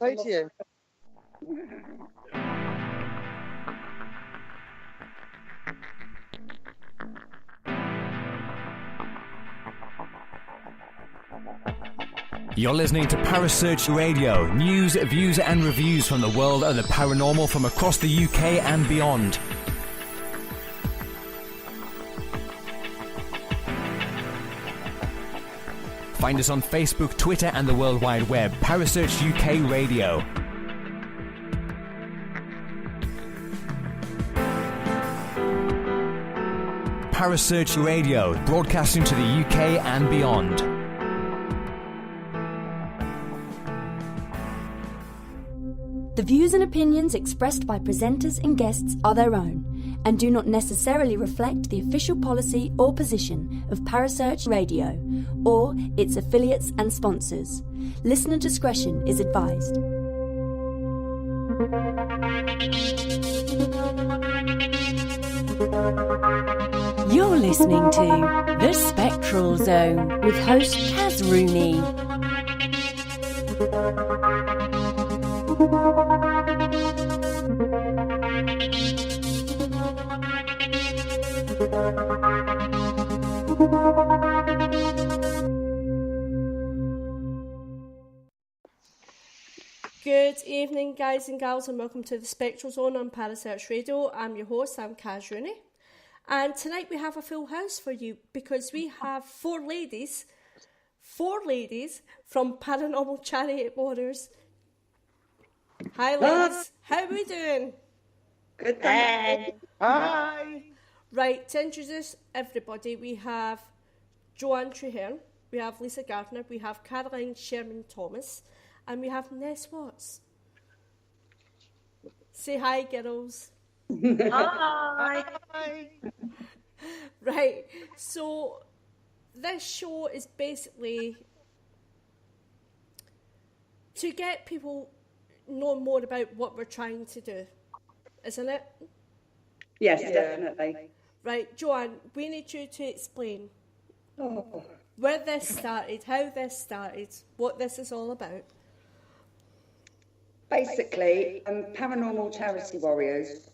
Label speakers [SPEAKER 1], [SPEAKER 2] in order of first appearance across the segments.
[SPEAKER 1] Thank you.
[SPEAKER 2] You're listening to Parasearch Radio, news, views and reviews from the world of the paranormal from across the UK and beyond. Find us on Facebook, Twitter and the World Wide Web. Parasearch UK Radio. Parasearch Radio, broadcasting to the UK and beyond.
[SPEAKER 3] The views and opinions expressed by presenters and guests are their own and do not necessarily reflect the official policy or position of Parasearch Radio or its affiliates and sponsors. Listener discretion is advised. You're listening to The Spectral Zone with host Kaz Rooney.
[SPEAKER 4] Good evening, guys and gals, and welcome to the Spectral Zone on Parasearch Radio. I'm your host, I'm Kaz Rooney, and tonight we have a full house for you because we have four ladies from Paranormal Chariot Warriors. Hi, ladies. How are we doing?
[SPEAKER 1] Good, thank you. Hi.
[SPEAKER 4] Right, to introduce everybody, we have Joanne Treherne, we have Lisa Gardner, we have Caroline Sherman-Thomas, and we have Ness Watts. Say hi, girls.
[SPEAKER 1] Hi.
[SPEAKER 4] Right, so this show is basically to get people know more about what we're trying to do, isn't it?
[SPEAKER 1] Yes, definitely.
[SPEAKER 4] Right, Joanne, we need you to explain where this started, how this started, what this is all about.
[SPEAKER 1] Basically, Paranormal Charity Warriors,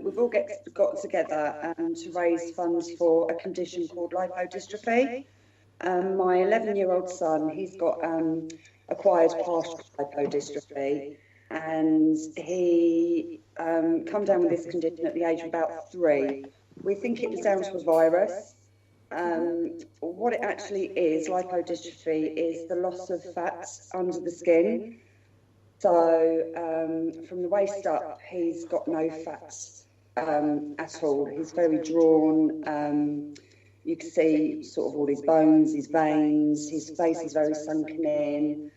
[SPEAKER 1] we've all got together to raise funds for a condition called lipodystrophy. My 11-year-old son, he's got acquired partial lipodystrophy, and he come down with this condition at the age of about 3. We think it was down to a virus. What it actually is, lipodystrophy, is the loss of fat under the skin. So from the waist up, he's got no fat at all. He's very drawn. You can see sort of all his bones, his veins. His face is very sunken in.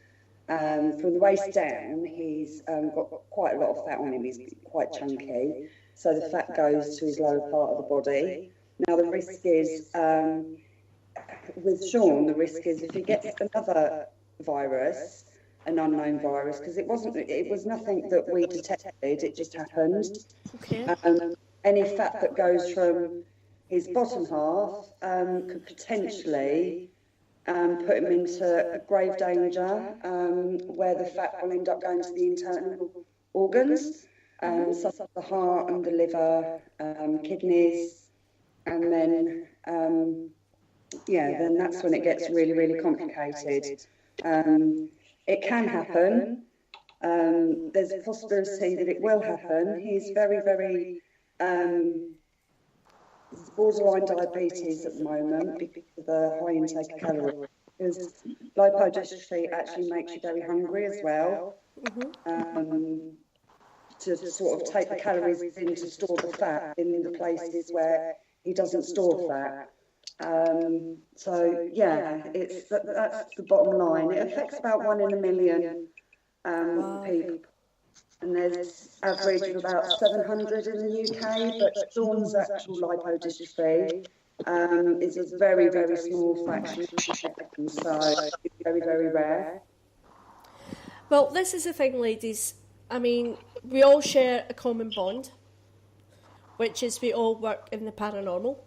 [SPEAKER 1] From the waist down, he's got quite a lot of fat on him. He's quite chunky. So the fat goes to his lower part of the body. Now the risk is, with Sean, the risk is if he gets another virus, an unknown virus, because it was nothing that we detected, it just happened.
[SPEAKER 4] Okay.
[SPEAKER 1] Any fat that goes from his bottom half could potentially put him into grave danger, where the fat will end up going to the internal organs, such as the heart and the liver, kidneys, and then then that's when it gets really, really complicated. It can happen. There's a possibility that it will happen. He's very, very borderline diabetes at the moment because of the high intake of calories. Because lipodystrophy actually makes you very hungry as well. To sort of take the calories in to store the fat in the places where he doesn't store fat. That's the bottom line. It affects about 1 in a million people, and there's average of about 700 in the UK. But Sean's actual lipodystrophy is a very, very small fraction, so it's very, very rare.
[SPEAKER 4] Well, this is the thing, ladies. I mean, we all share a common bond, which is we all work in the paranormal.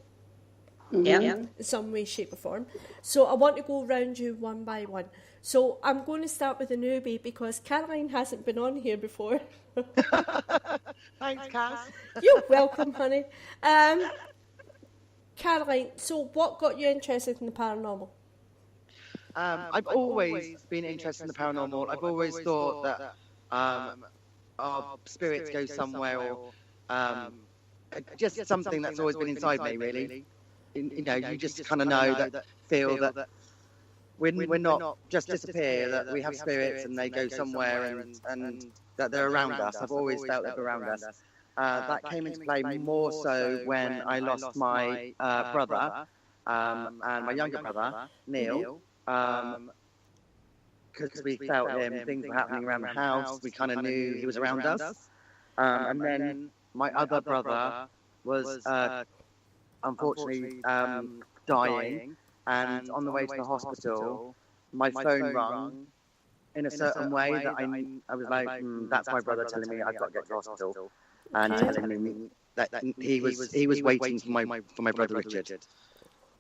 [SPEAKER 4] in some way, shape or form. So I want to go round you one by one. So I'm going to start with a newbie because Caroline hasn't been on here before.
[SPEAKER 5] Thanks, Kaz.
[SPEAKER 4] You're welcome, honey. Caroline, so what got you interested in the paranormal?
[SPEAKER 5] I've always been interested in the paranormal. I've always thought that our spirits go somewhere, or just something that's always been inside me, really. You know, you just kind of know that, feel that we're not just disappear, that we have spirits and they go somewhere, and that they're around us. I've always felt they're around us. That came into play more so when I lost my brother and my younger brother, Neil, because we felt him, things were happening around the house, we kind of knew he was around us. And then my other brother was unfortunately dying, and on the way to the hospital, my phone rang in a certain way that I was like, that's my brother telling me I've got to get to the hospital, and telling me that he was waiting for my brother Richard.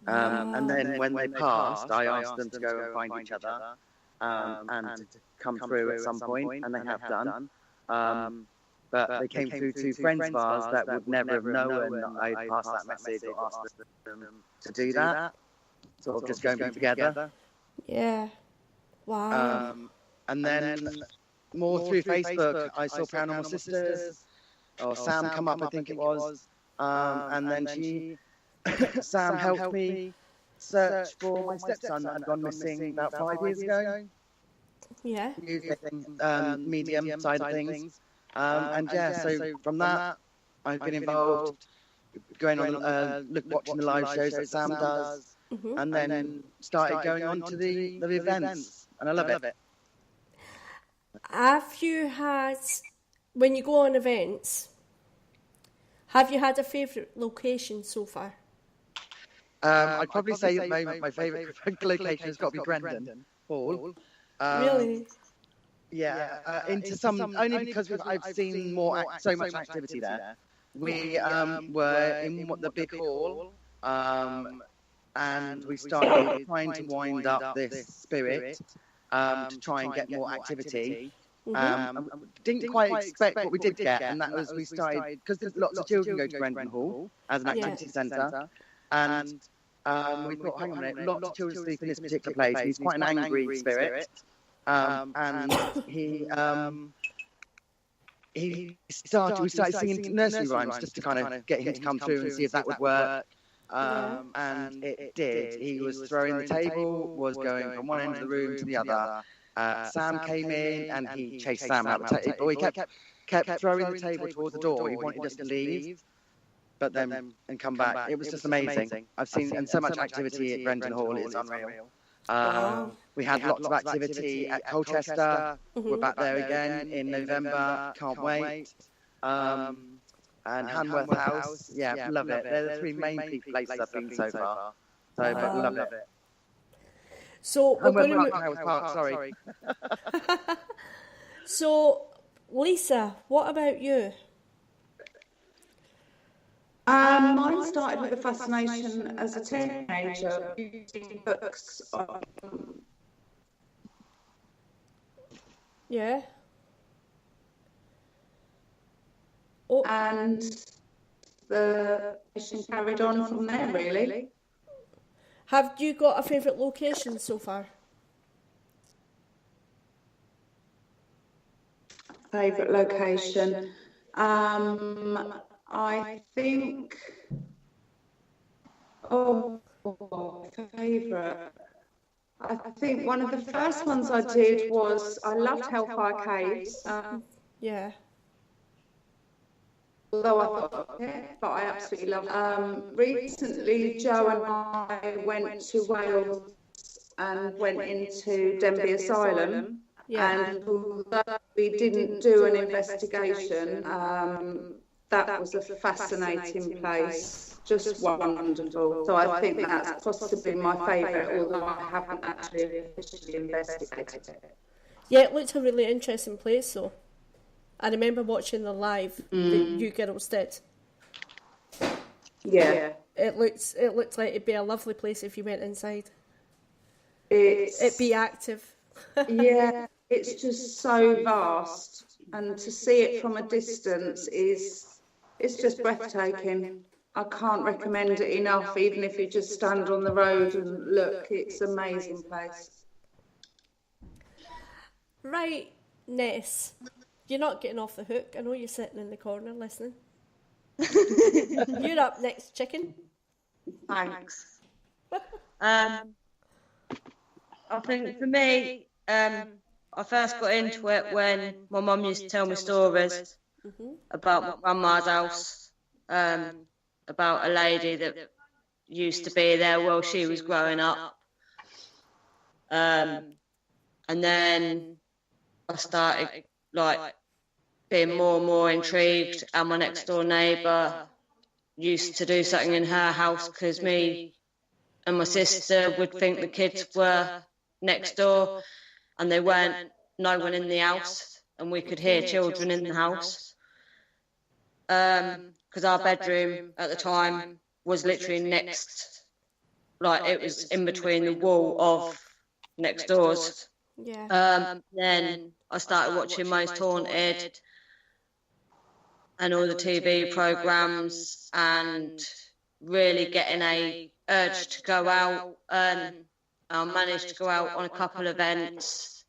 [SPEAKER 5] And then when they passed, I asked them to go and find each other and to come through at some point, and they have done. But they came through two friends of ours that would never have known that I passed that message or asked them to do that. Sort of just going together.
[SPEAKER 4] Yeah. Wow.
[SPEAKER 5] And then more through Facebook, I saw Paranormal Sisters, or Sam come up, I think it was. And then Sam helped me search for my stepson that had gone missing about 5 years ago.
[SPEAKER 4] Yeah.
[SPEAKER 5] Using medium side of things. And so from that, I've been involved, going on, watching the live shows that Sam does, and then started going on to the events, and I love it.
[SPEAKER 4] Have you had, when you go on events, have you had a favourite location so far?
[SPEAKER 5] I'd probably say at the moment my favourite location has got to be Brendan Hall.
[SPEAKER 4] Really?
[SPEAKER 5] Yeah, into some only because I've seen so much activity there. We were in the big hall, and we started trying to wind up this spirit to try and get more activity. Didn't quite expect what we did get, and that was we started because lots of children go to Brendan Hall as an activity centre, and we thought, hang on a minute, lots of children sleep in this particular place. He's quite an angry spirit. And we started singing nursery rhymes just to kind of get him to come through and see if that would work. And it did. He was throwing the table, was going from one end of the room to the other. Sam came in and he chased Sam out the table. He kept throwing the table towards the door. He wanted us to leave, but then and come back. It was just amazing. I've seen and so much activity at Brendan Hall. It's unreal. We had lots of activity at Colchester. We're back there again in November. Can't wait. And Hanworth House. Yeah, love it. They're the three main places I've been so far. But love it.
[SPEAKER 4] So we're going to
[SPEAKER 5] Hanworth Park, sorry.
[SPEAKER 4] So Lisa, what about you?
[SPEAKER 1] Mine started with a fascination as a teenager, reading books on...
[SPEAKER 4] Yeah.
[SPEAKER 1] And the mission carried on from there, really.
[SPEAKER 4] Have you got a favourite location so far?
[SPEAKER 1] Favourite location? I think... favourite. I think one of the first ones I did was, I loved Hellfire Caves.
[SPEAKER 4] Yeah.
[SPEAKER 1] Although I thought, but I absolutely loved it. Recently, Joe and I went to Wales and went into Denby Asylum.
[SPEAKER 4] Yeah.
[SPEAKER 1] And although we didn't do an investigation, that was a fascinating place, just wonderful. So I think that's possibly my favourite, although I haven't actually officially investigated it.
[SPEAKER 4] Yeah, it looked a really interesting place, though. I remember watching the live that you girls did.
[SPEAKER 1] Yeah.
[SPEAKER 4] It looks like it'd be a lovely place if you went inside.
[SPEAKER 6] It'd
[SPEAKER 4] be active.
[SPEAKER 6] Yeah, it's just so vast, and to see it from a distance it's just breathtaking. I can't recommend it enough, even if you just stand on the road and look. It's an amazing place.
[SPEAKER 4] Right, Ness, you're not getting off the hook. I know you're sitting in the corner listening. You're up next, chicken.
[SPEAKER 7] Thanks. I think for me, I first got into it when my mum used to tell me stories about my grandma's house, about a lady that used to be there while she was growing up. And then I started being more and more intrigued, and my next door neighbour used to do something in her house because me and my sister would think the kids were next door and they weren't, no one in the house, and we could hear children in the house. Because our bedroom at the time was literally next, it was in between the wall of next doors.
[SPEAKER 4] Yeah.
[SPEAKER 7] Then I started watching Most Haunted and all the TV programmes, and really getting a urge to go out. I managed to go out on a couple of events,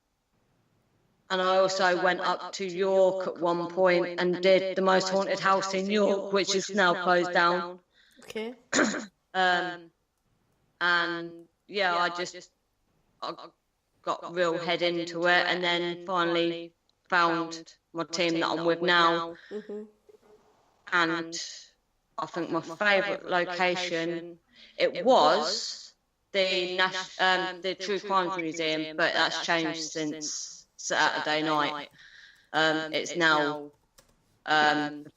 [SPEAKER 7] and I also went up to York at one point and did the Most Haunted House in York, which is now closed down.
[SPEAKER 4] Okay.
[SPEAKER 7] And yeah, I got real head into it, and then finally found my team that I'm with now. And I think my favourite location, it was the True Crimes Museum, but that's changed since Saturday night. It's now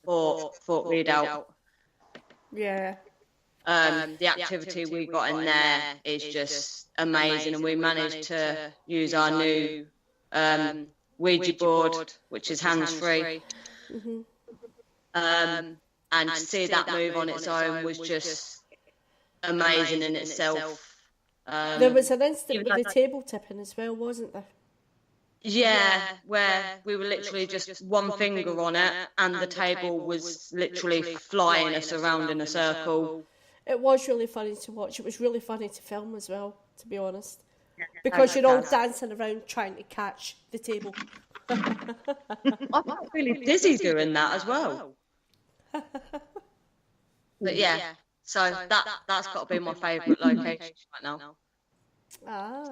[SPEAKER 7] Fort Redoubt.
[SPEAKER 4] Yeah.
[SPEAKER 7] The activity we got in there is just amazing, and we managed to use our new Ouija board, which is hands-free. And to see that move on its own was just amazing in itself.
[SPEAKER 4] There was an instant with the table tipping as well, wasn't there?
[SPEAKER 7] Yeah, where we were literally just one finger on it and the table was literally flying us around in a circle.
[SPEAKER 4] It was really funny to watch. It was really funny to film as well, to be honest. Because you're all dancing around trying to catch the table.
[SPEAKER 7] I got really dizzy doing that as well. But yeah, so that's got to be my favourite location right now.
[SPEAKER 4] Ah.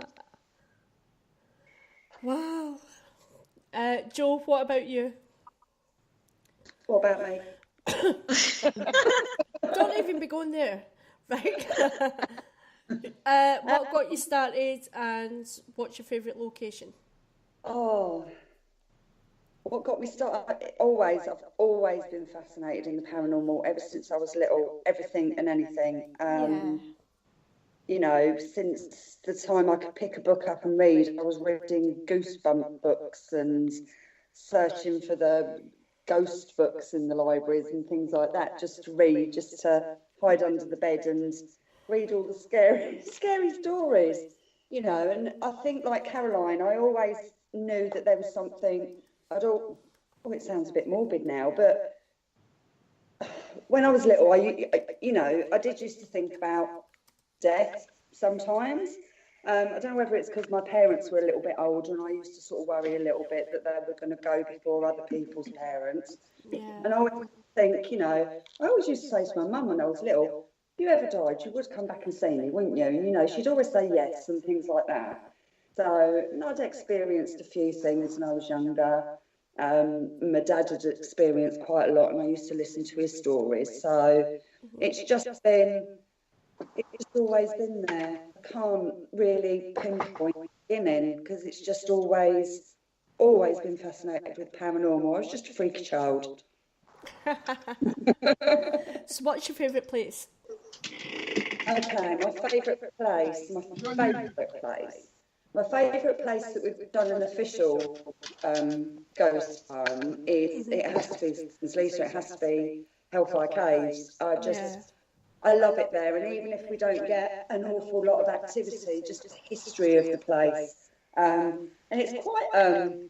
[SPEAKER 4] Wow. Joe, what about you?
[SPEAKER 1] What about me?
[SPEAKER 4] Don't even be going there, right? What got you started, and what's your favourite location?
[SPEAKER 1] Oh, what got me started? I've always been fascinated in the paranormal ever since I was little. Everything and anything. You know, since the time I could pick a book up and read, I was reading Goosebump books and searching for the ghost books in the libraries and things like that, just to read, just to hide under the bed and read all the scary stories, you know. And I think, like Caroline, I always knew that there was something. It sounds a bit morbid now, but when I was little, I did used to think about death sometimes. I don't know whether it's because my parents were a little bit older, and I used to sort of worry a little bit that they were going to go before other people's parents.
[SPEAKER 4] Yeah.
[SPEAKER 1] And I always think, you know, I always used to say to my mum when I was little, if you ever died, you would come back and see me, wouldn't you? And, you know, she'd always say yes and things like that. So I'd experienced a few things when I was younger. My dad had experienced quite a lot, and I used to listen to his stories. So it's always been there. I can't really pinpoint the beginning, because it's just always been fascinated with paranormal. I was just a freaky child.
[SPEAKER 4] So what's your favourite place?
[SPEAKER 1] Okay, my favourite place that we've done an official ghost home is, it has to be St Lisa, it has to be Hellfire Caves. I love it there, and even if we don't get an awful lot of activity, just the history of the place, and it's quite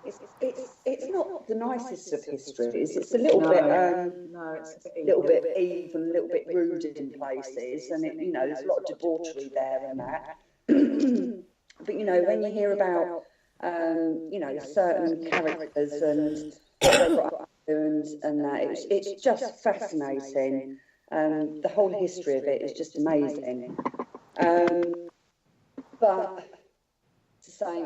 [SPEAKER 1] it's not the nicest of histories. It's a little bit it's a little bit even, a little bit rude in places, and there's a lot of debauchery there and that. But when you hear about certain characters and what they've got up to and that, it's just fascinating. The whole history of it is just amazing. But to say,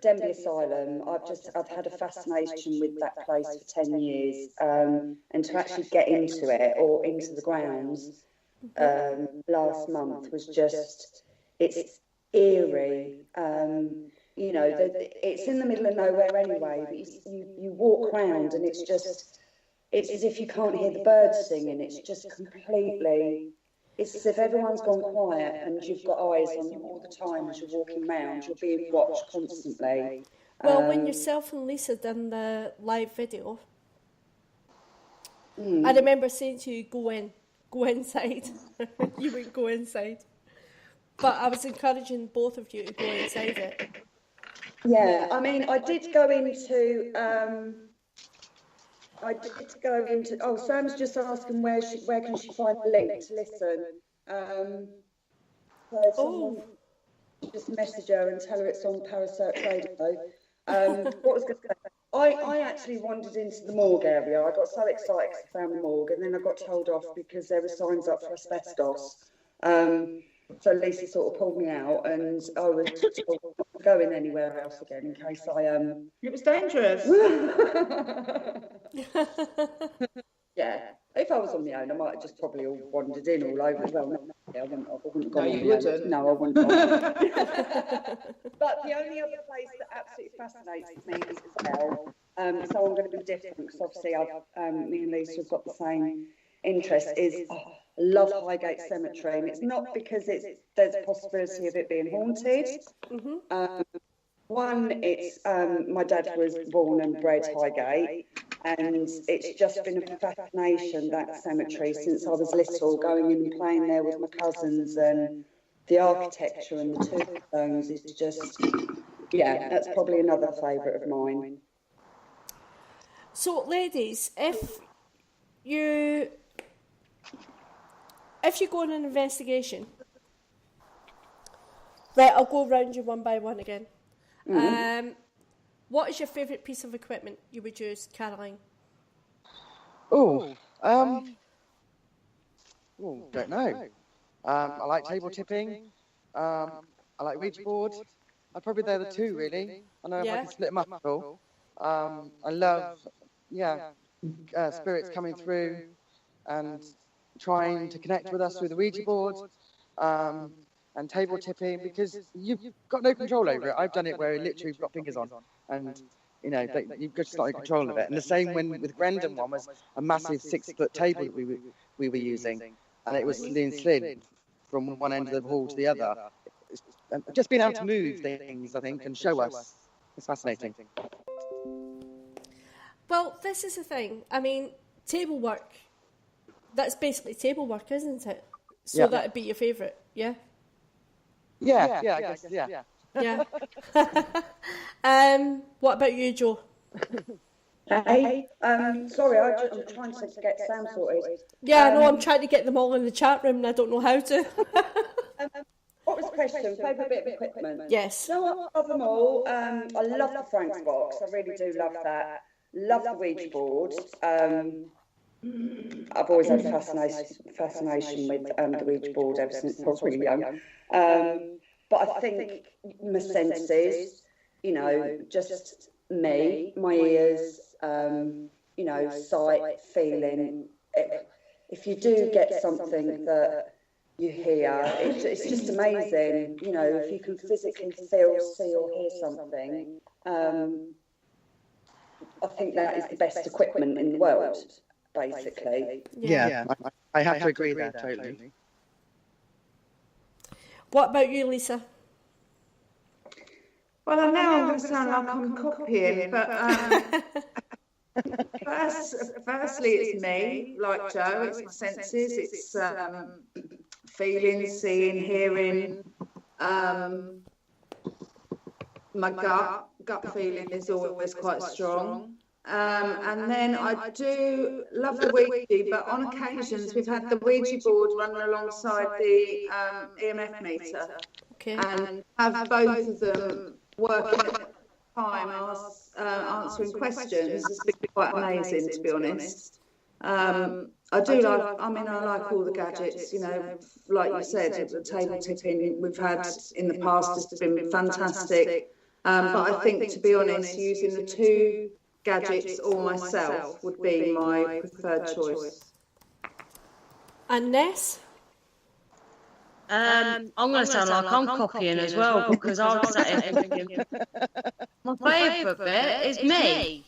[SPEAKER 1] Denby Asylum, I've had a fascination with that place for 10 years, and to actually get into it or into the grounds last month was just, it's eerie. It's in the middle of nowhere anyway, but you walk around and it's as if you can't hear the birds singing. It's just completely, it's as if everyone's gone quiet and you've got eyes on you all the time as you're walking around. You're being watched constantly.
[SPEAKER 4] Well, when yourself and Lisa done the live video, I remember saying to you, go inside. You wouldn't go inside. But I was encouraging both of you to go inside it.
[SPEAKER 1] Yeah, I mean, I did go into... Oh, Sam's just asking where can she find the link to listen. So just message her and tell her it's on Parasearch Radio. What was going to say? I actually wandered into the morgue area. I got so excited because I found the morgue, and then I got told off because there were signs up for asbestos. So Lisa sort of pulled me out, and I was told not to go in anywhere else again in case
[SPEAKER 6] It was dangerous.
[SPEAKER 1] Yeah, if I was on my own, I might have just probably all wandered in all over. Well, I wouldn't have gone in. No, I wouldn't. But the only other place that absolutely fascinates me is hell. So I'm going to be different because obviously me and Lisa have got the same interest. I love Highgate Cemetery, and it's not because there's a possibility of it being haunted. One, it's my dad was born and bred Highgate, and it's just been a fascination, that cemetery, since I was little, going in and playing there with my cousins, and the architecture and the tombstones is just, that's probably another favourite of mine.
[SPEAKER 4] So, ladies, if you go on an investigation, right, I'll go round you one by one again. What is your favourite piece of equipment you would use, Caroline?
[SPEAKER 5] Don't know. I like table tipping. I like Ouija board. Probably they're the two, really. I know if I can split them up at all. I love, spirits coming through and trying to connect with us through the Ouija board, and table tipping, because you've got no control over it. I've done it where literally you've got fingers on, and you've just got no control of it. And the same with Grendon one was a massive 6-foot table that we were using, and it was slid from one end of the hall to the other. Just being able to move things, I think, and show us, it's fascinating.
[SPEAKER 4] Well, this is the thing. I mean, table work. That's basically table work, isn't it? So that'd be your favourite, yeah?
[SPEAKER 5] Yeah, I guess, yeah.
[SPEAKER 4] Yeah. What about you, Joe?
[SPEAKER 1] Hey, sorry, I'm trying to get Sam sorted.
[SPEAKER 4] Yeah, I know, I'm trying to get them all in the chat room and I don't know how to.
[SPEAKER 1] What was the question? Favourite bit of equipment?
[SPEAKER 4] Yes.
[SPEAKER 1] No, I love them all. I love the Frank's box. I really do love that. Love the Ouija board. I've always had fascination with the Ouija board ever since I was really young. But I think my senses, just me, my ears, sight, feeling. If you do get something that you hear, it's just amazing. If you can physically feel, see or hear something, I think that is the best equipment in the world, basically.
[SPEAKER 5] Yeah, I have to agree there, totally.
[SPEAKER 4] What about you, Lisa?
[SPEAKER 6] Well, I know I'm going to sound like I'm copying, but Firstly, it's me, like Joe. It's my senses. It's feeling, seeing, hearing. My gut feeling is always quite strong. And then I do love the Ouija, but on occasions we've had the Ouija board running alongside the EMF meter, and have both of them working at the time, answering questions. It's been quite amazing, to be honest. I do like, I like all the gadgets, you know, like you said, the table tipping we've had in the past has been fantastic. But I think, to be honest, using the two gadgets or myself would be my preferred choice.
[SPEAKER 4] And Ness?
[SPEAKER 7] I'm going to sound like I'm copying as well, because I was sat here thinking, my favourite bit is me.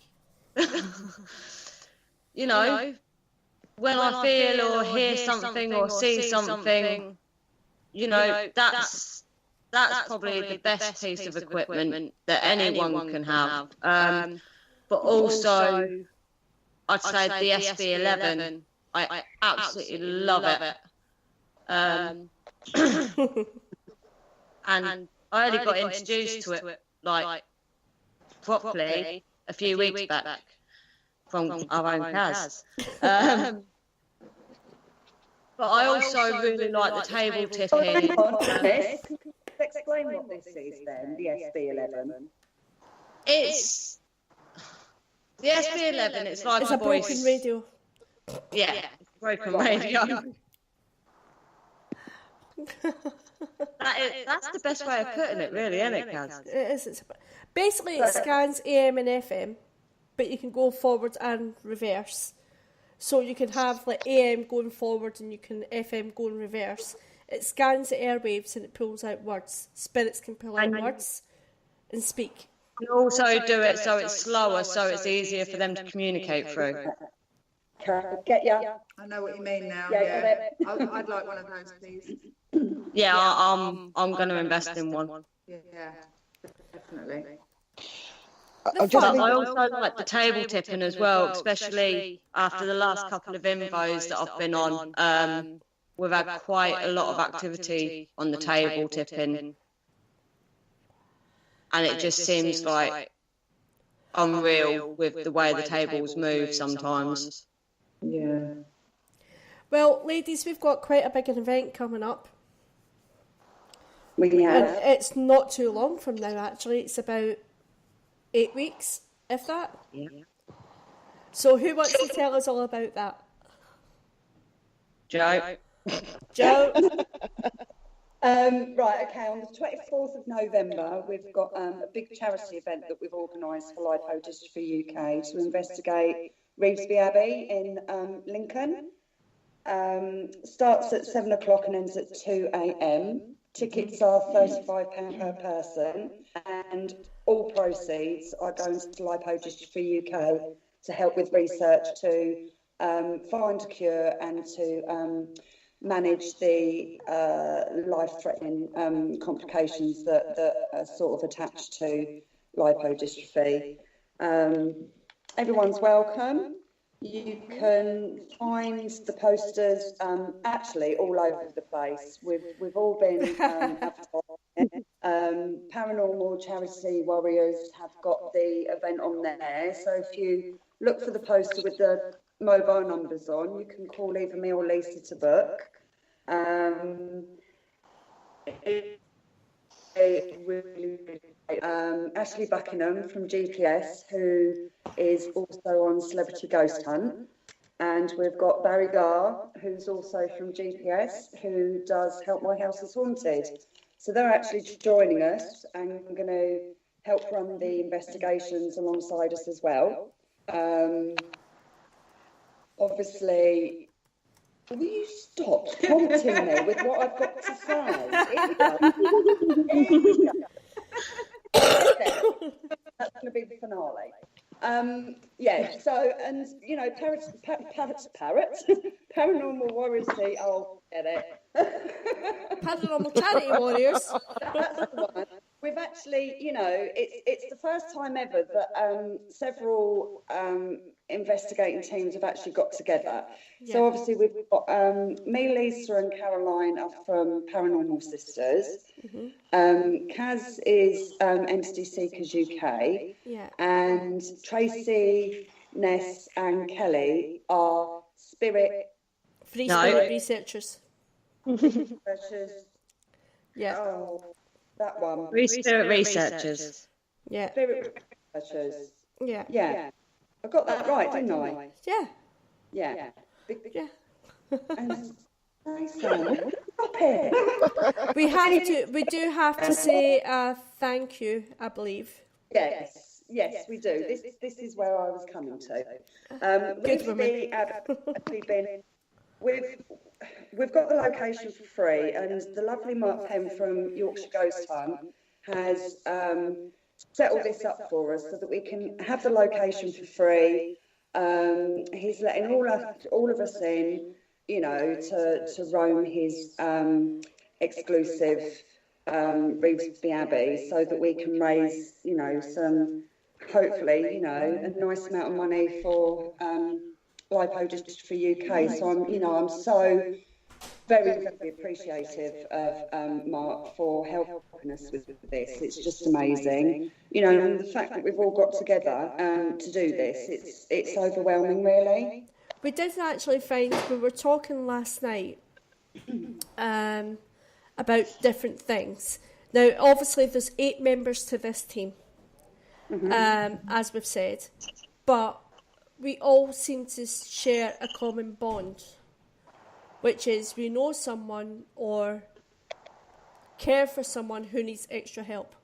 [SPEAKER 7] You know, when I feel or hear something or see something, you know, that's probably the best piece of equipment that anyone can have. But also, I'd say the SB11, I absolutely love it. And I only got introduced to it, like, properly a few weeks back from our own Kaz. But I also really like the table tipping.
[SPEAKER 1] Explain what this is then, the SB11.
[SPEAKER 7] It's the SB11. It's like
[SPEAKER 4] it's a
[SPEAKER 7] voice.
[SPEAKER 4] broken radio.
[SPEAKER 7] Yeah, broken radio. That's the best way of putting it, really, isn't it, Kaz?
[SPEAKER 4] It is. Basically, it scans AM and FM, but you can go forward and reverse. So you can have like AM going forward and you can FM going reverse. It scans the airwaves and it pulls out words. Spirits can pull out words and speak.
[SPEAKER 7] You also do it so it's slower, so it's easier for them to communicate through.
[SPEAKER 1] Get ya?
[SPEAKER 6] I know what you mean now. Yeah. I'd like one of those, please.
[SPEAKER 7] Yeah, I'm going to invest in one.
[SPEAKER 6] Yeah, definitely.
[SPEAKER 7] I also like the table tipping as well, especially after the last couple of infos that I've been on. We've had quite a lot of activity on the table tipping, and it just seems like unreal with the way the tables move sometimes.
[SPEAKER 6] Yeah.
[SPEAKER 4] Well, ladies, we've got quite a big event coming up.
[SPEAKER 1] We have.
[SPEAKER 4] And it's not too long from now, actually. It's about 8 weeks, if that.
[SPEAKER 7] Yeah.
[SPEAKER 4] So who wants to tell us all about that?
[SPEAKER 7] Joe?
[SPEAKER 4] Joe?
[SPEAKER 1] Right, okay, on the 24th of November, we've got a big charity event that we've organised for Lipodystrophy UK to investigate Reevesby Abbey in Lincoln. Starts at 7 o'clock and ends at 2 a.m. Tickets are £35 per person, and all proceeds are going to Lipodystrophy UK to help with research to find a cure and to manage the life-threatening complications that are sort of attached to lipodystrophy. Everyone's welcome. You can find the posters actually all over the place. We've all been advertising. Paranormal Charity Warriors have got the event on there. So if you look for the poster with the mobile numbers on, you can call either me or Lisa to book. Ashley Buckingham from GPS, who is also on Celebrity Ghost Hunt, and we've got Barry Garr, who's also from GPS, who does Help My House is Haunted. So they're actually joining us and going to help run the investigations alongside us as well. Obviously, will you stop prompting me with what I've got to say? That's going to be the finale. So, and, you know, parrots, Paranormal Warriors, get it.
[SPEAKER 4] Paranormal Charity Warriors.
[SPEAKER 1] That's the one. We've actually, it's the first time ever that several investigating teams have actually got together.
[SPEAKER 4] Yeah.
[SPEAKER 1] So obviously we've got me, Lisa and Caroline are from Paranormal Sisters. Kaz is Entity Seekers UK.
[SPEAKER 4] Yeah.
[SPEAKER 1] And Tracy, Ness and Kelly are Spirit
[SPEAKER 4] researchers.
[SPEAKER 1] Researchers.
[SPEAKER 4] Yeah.
[SPEAKER 1] Oh, that one.
[SPEAKER 7] Spirit researchers.
[SPEAKER 4] Yeah.
[SPEAKER 1] Spirit researchers.
[SPEAKER 4] Yeah.
[SPEAKER 1] Yeah. I got that right, didn't I?
[SPEAKER 4] Yeah.
[SPEAKER 1] Yeah.
[SPEAKER 4] Yeah.
[SPEAKER 1] And stop it.
[SPEAKER 4] We do have to say thank you, I believe.
[SPEAKER 1] Yes, we do. This is where I was coming to. We've got the location for free, and the lovely Mark Penn from Yorkshire Ghost Hunt has set all this up for us so that we can have the location for free. He's letting all of us in, to roam his exclusive Reevesby Abbey, so that we can raise, some, hopefully, a nice amount of money for Lipodystrophy UK. So I'm so very, very appreciative of Mark for helping us with this. It's just amazing, and the fact that we've all got together to do this. It's overwhelming, really.
[SPEAKER 4] We did actually find, we were talking last night about different things. Now, obviously, there's 8 members to this team, as we've said, but we all seem to share a common bond, which is we know someone or care for someone who needs extra help.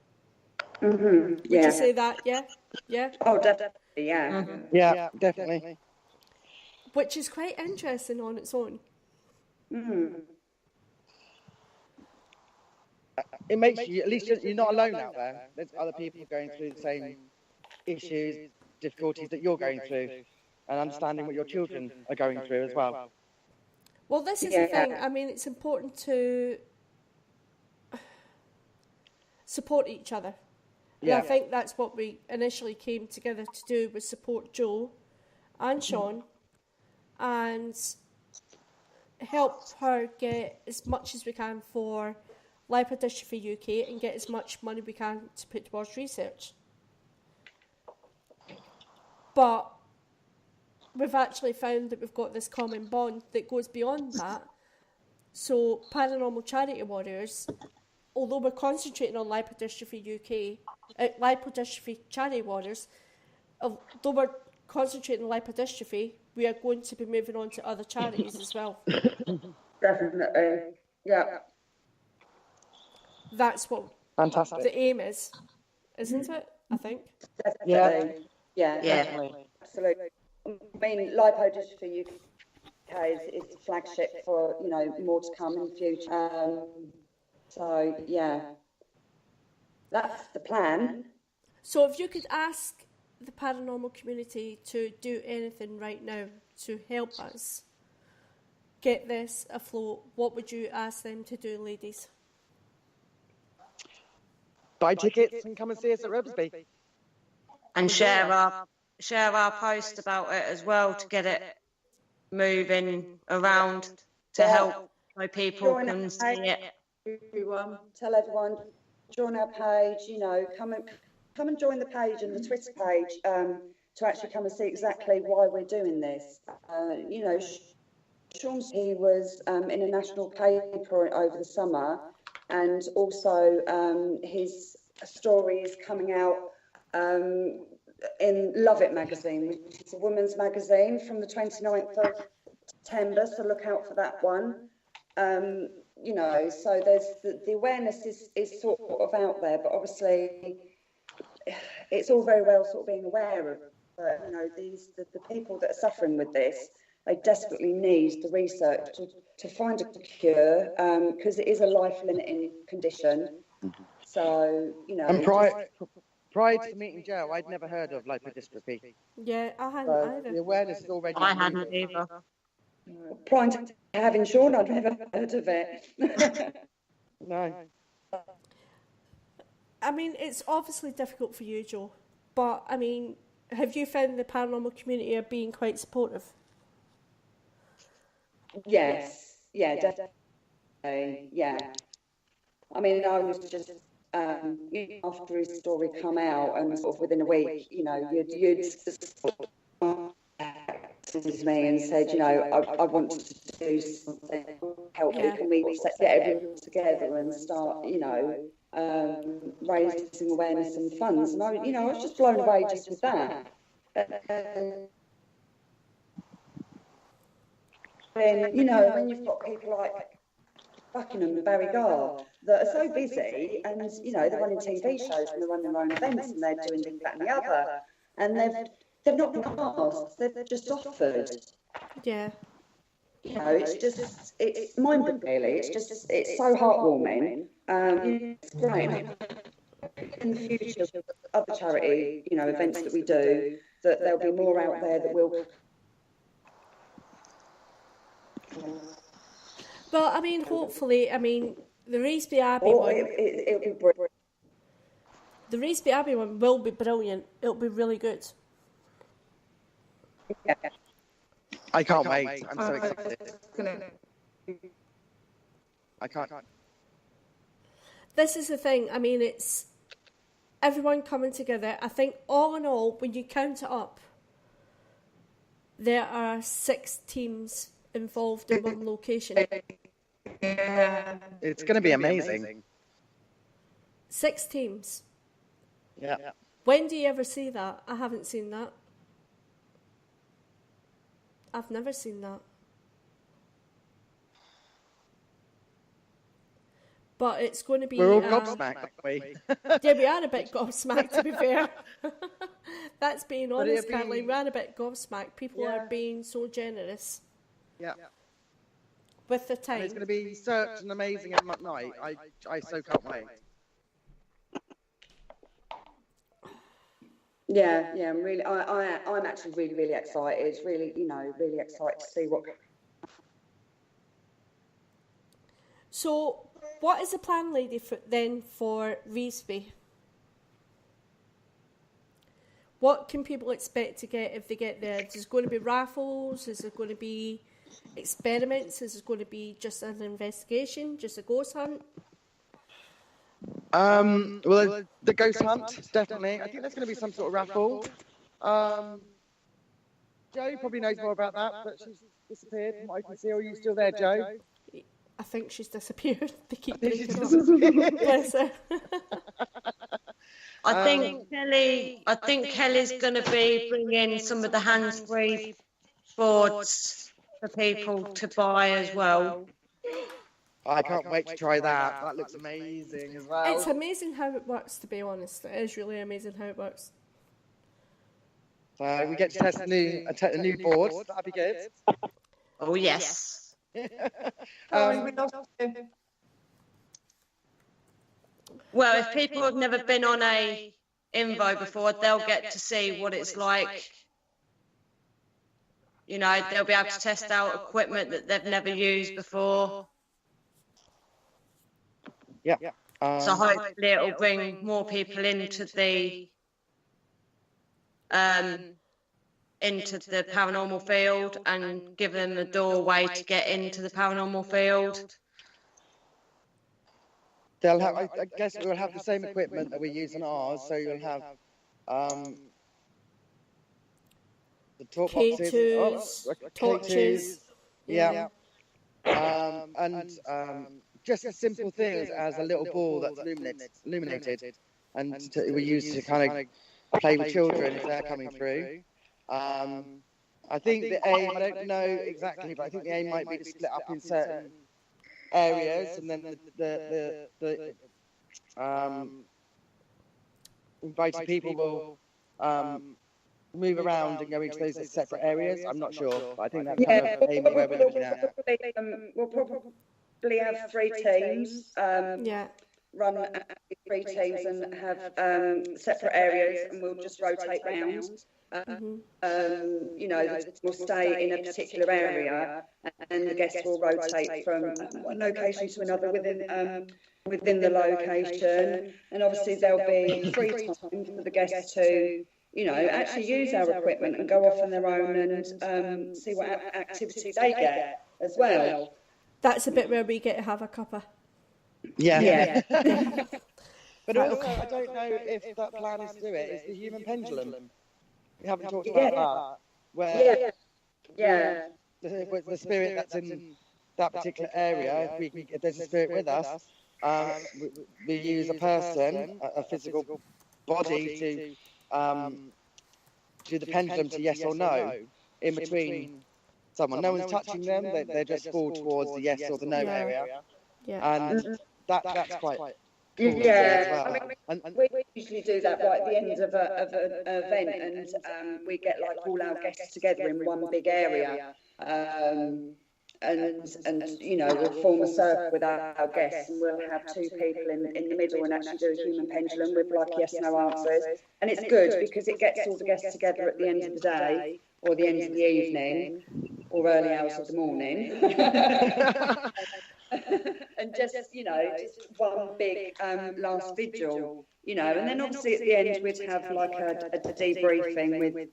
[SPEAKER 4] Would you say that? Yeah? Yeah?
[SPEAKER 1] Oh, definitely, yeah.
[SPEAKER 5] Yeah, definitely.
[SPEAKER 4] Which is quite interesting on its own.
[SPEAKER 5] It makes you, at least you're not alone out there. There's other people going through the same issues, difficulties that you're going through, and understanding what your children are going through as well.
[SPEAKER 4] Well, this is the thing. I mean, it's important to support each other. And I think that's what we initially came together to do, was support Jo and Sean and help her get as much as we can for Lipodystrophy UK and get as much money we can to put towards research. But we've actually found that we've got this common bond that goes beyond that. So Paranormal Charity Warriors, although we're concentrating on Lipodystrophy UK, Lipodystrophy Charity Warriors, although we're concentrating on lipodystrophy, we are going to be moving on to other charities as well.
[SPEAKER 1] Definitely, yeah.
[SPEAKER 4] That's what
[SPEAKER 5] Fantastic.
[SPEAKER 4] The aim is, isn't it? I think.
[SPEAKER 1] Definitely. Yeah.
[SPEAKER 7] Definitely.
[SPEAKER 1] Absolutely. I mean, Lipodystrophy UK is the flagship for, more to come in the future. So, yeah. That's the plan.
[SPEAKER 4] So if you could ask the paranormal community to do anything right now to help us get this afloat, what would you ask them to do, ladies?
[SPEAKER 5] Buy tickets and come and see us at Reevesby.
[SPEAKER 7] And share our post about it as well, to get it moving around, to help so people can see it.
[SPEAKER 1] Everyone, tell everyone, join our page, come and join the page and the Twitter page to actually come and see exactly why we're doing this. Sean, he was in a national paper over the summer, and also his story is coming out in Love It magazine, which is a women's magazine, from the 29th of September, so look out for that one. So there's the awareness is sort of out there, but obviously it's all very well sort of being aware of, the people that are suffering with this. They desperately need the research to find a cure, because it is a life-limiting condition. So,
[SPEAKER 5] And prior to meeting Jo, I'd never heard of lipodystrophy.
[SPEAKER 4] Yeah, I hadn't either.
[SPEAKER 5] The awareness is already...
[SPEAKER 7] I hadn't either.
[SPEAKER 1] Prior to having Sean, I'd never heard of it.
[SPEAKER 5] No.
[SPEAKER 4] I mean, it's obviously difficult for you, Jo, but, I mean, have you found the paranormal community are being quite supportive?
[SPEAKER 1] Yes, yeah, definitely, yeah. I mean, I was just, after his story come out, and sort of within a week, you'd sort of to me and said, I want to do something, help me, can we get everyone together and start, raising awareness and funds. And I was just blown away just with that. Then, when you've got people like Buckingham and Barry Garr that are so busy, and they're running TV shows and they're running their own events and they're doing this, that, and the other, and they've not been asked, they've just offered.
[SPEAKER 4] Yeah.
[SPEAKER 1] It's mind-blowing, really. It's so heartwarming. It's great. In the future, with other charity, events that we do, that there'll be more out there that will.
[SPEAKER 4] Well, I mean, hopefully, the Raceby Abbey one.
[SPEAKER 1] It'll be brilliant.
[SPEAKER 4] The Raceby Abbey one will be brilliant. It'll be really good.
[SPEAKER 1] Yeah.
[SPEAKER 5] I can't wait. I'm so excited. I can't.
[SPEAKER 4] This is the thing. I mean, it's everyone coming together. I think all in all, when you count it up, there are 6 teams involved in one location.
[SPEAKER 6] Yeah.
[SPEAKER 5] It's going to be amazing.
[SPEAKER 4] 6 teams.
[SPEAKER 5] Yeah.
[SPEAKER 4] When do you ever see that? I haven't seen that. I've never seen that. But it's going to be...
[SPEAKER 5] We're all gobsmacked, aren't we?
[SPEAKER 4] Yeah, we are a bit gobsmacked, to be fair. That's being honest, Caroline. We are a bit gobsmacked. People are being so generous.
[SPEAKER 5] Yeah.
[SPEAKER 4] With the time.
[SPEAKER 5] And it's going to be such an amazing night. I so can't wait.
[SPEAKER 1] Yeah, I'm actually really, really excited. Really, really excited to see what.
[SPEAKER 4] So, what is the plan, lady, for Raceby? What can people expect to get if they get there? Is there going to be raffles? Is there going to be experiments? Is it going to be just an investigation, just a ghost hunt?
[SPEAKER 5] Well, the ghost hunt, definitely. I think there's going to be some sort of raffle. Jo probably knows more about that, but she's disappeared from what I can see. Are you still there, Jo?
[SPEAKER 4] I think she's disappeared. They keep
[SPEAKER 5] she's
[SPEAKER 4] breaking up.
[SPEAKER 5] disappeared.
[SPEAKER 4] Bless her.
[SPEAKER 7] I think Kelly's going to be bringing some of the hands-free boards for people to buy as well.
[SPEAKER 5] I can't wait to try that. That looks amazing as well.
[SPEAKER 4] It's amazing how it works, to be honest. It is really amazing how it works.
[SPEAKER 5] So we get to test a new board. That'd be good.
[SPEAKER 7] Oh, yes. Well, if people have never been on a Invo before, they'll get to see what it's like. They'll be able to test out equipment that they've never used before.
[SPEAKER 5] Yeah.
[SPEAKER 7] So hopefully it'll bring more people into the paranormal field and give them a doorway to get into the paranormal field.
[SPEAKER 5] They'll have, I guess we'll have the same equipment that we use on ours, so you'll have the talk boxes,
[SPEAKER 4] torches.
[SPEAKER 5] Yeah. And just simple things as a little ball that's illuminated, and we use to kind of play with children if they're coming through. I think the aim, I don't know exactly, but I think the aim might be to split up in certain areas, and then the invited people will move around and go into those separate areas. I'm not sure, but I think that's kind of aim where we're looking at.
[SPEAKER 1] We'll probably have 3 teams. Run 3 teams and have separate areas, and we'll just rotate round. You know, the team will stay in a particular area, and the guests will rotate from one location to another within the location. And obviously there'll be free time for the guests to, you know, actually use our equipment and go off on their own and see what activity they get as well.
[SPEAKER 4] That's a bit where we get to have a cuppa.
[SPEAKER 5] Yeah. But also, I don't know if that plan is to do it. It's the human pendulum. We haven't talked about that. Where the spirit that's in that particular area, if there's a spirit with us, we use a person, a physical body, to do the pendulum to yes or no in between someone. No one's touching them; they're just all towards the yes or the no area. Yeah, and that's quite. Cool
[SPEAKER 1] well. I mean, we usually do that right at the end of an event, and we get like all our guests together in one big area, and you know, we'll form a circle with our guests, and we'll have two people in the middle and actually do a human pendulum with like yes no answers, and it's good because it gets all the guests together at the end of the day or the end of the evening or early hours of the morning. And just, you know, just one big last vigil, you know, and then obviously at the end we'd have like a debriefing with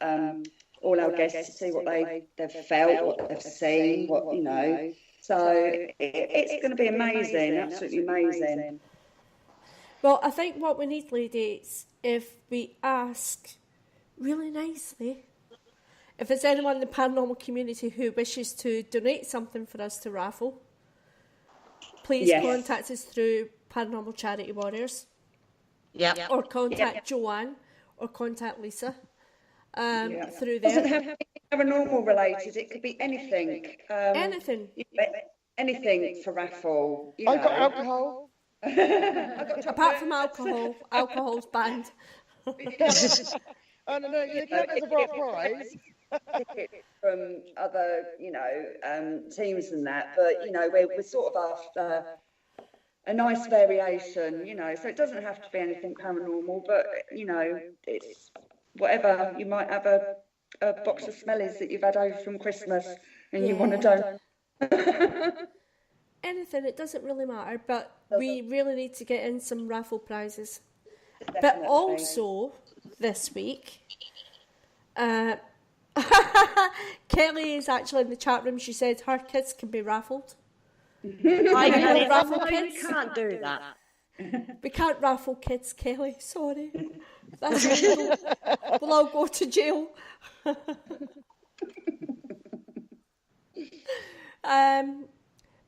[SPEAKER 1] all our guests to see what they've felt, what they've seen, what, you know. So it's going to be amazing, absolutely amazing.
[SPEAKER 4] Well, I think what we need, ladies, if we ask really nicely, if there's anyone in the paranormal community who wishes to donate something for us to raffle, please contact us through Paranormal Charity Warriors. Yeah. Or contact Joanne or contact Lisa through there. It doesn't have to be paranormal related, it could be anything. Anything.
[SPEAKER 1] Anything for raffle.
[SPEAKER 5] You know. I've got alcohol.
[SPEAKER 4] Apart from alcohol, alcohol's banned.
[SPEAKER 5] Oh, no, you get as a rock prize.
[SPEAKER 1] From other, you know, teams and that, but you know, we're sort of after a nice variation, you know, so it doesn't have to be anything paranormal, but you know, it's whatever. You might have a box of smellies that you've had over from Christmas and you want to donate.
[SPEAKER 4] Anything, it doesn't really matter, but we really need to get in some raffle prizes. But also this week, Kelly is actually in the chat room. She said her kids can be raffled.
[SPEAKER 7] Raffle kids? We can't do that.
[SPEAKER 4] We can't raffle kids, Kelly. Sorry. That's illegal. We'll all go to jail.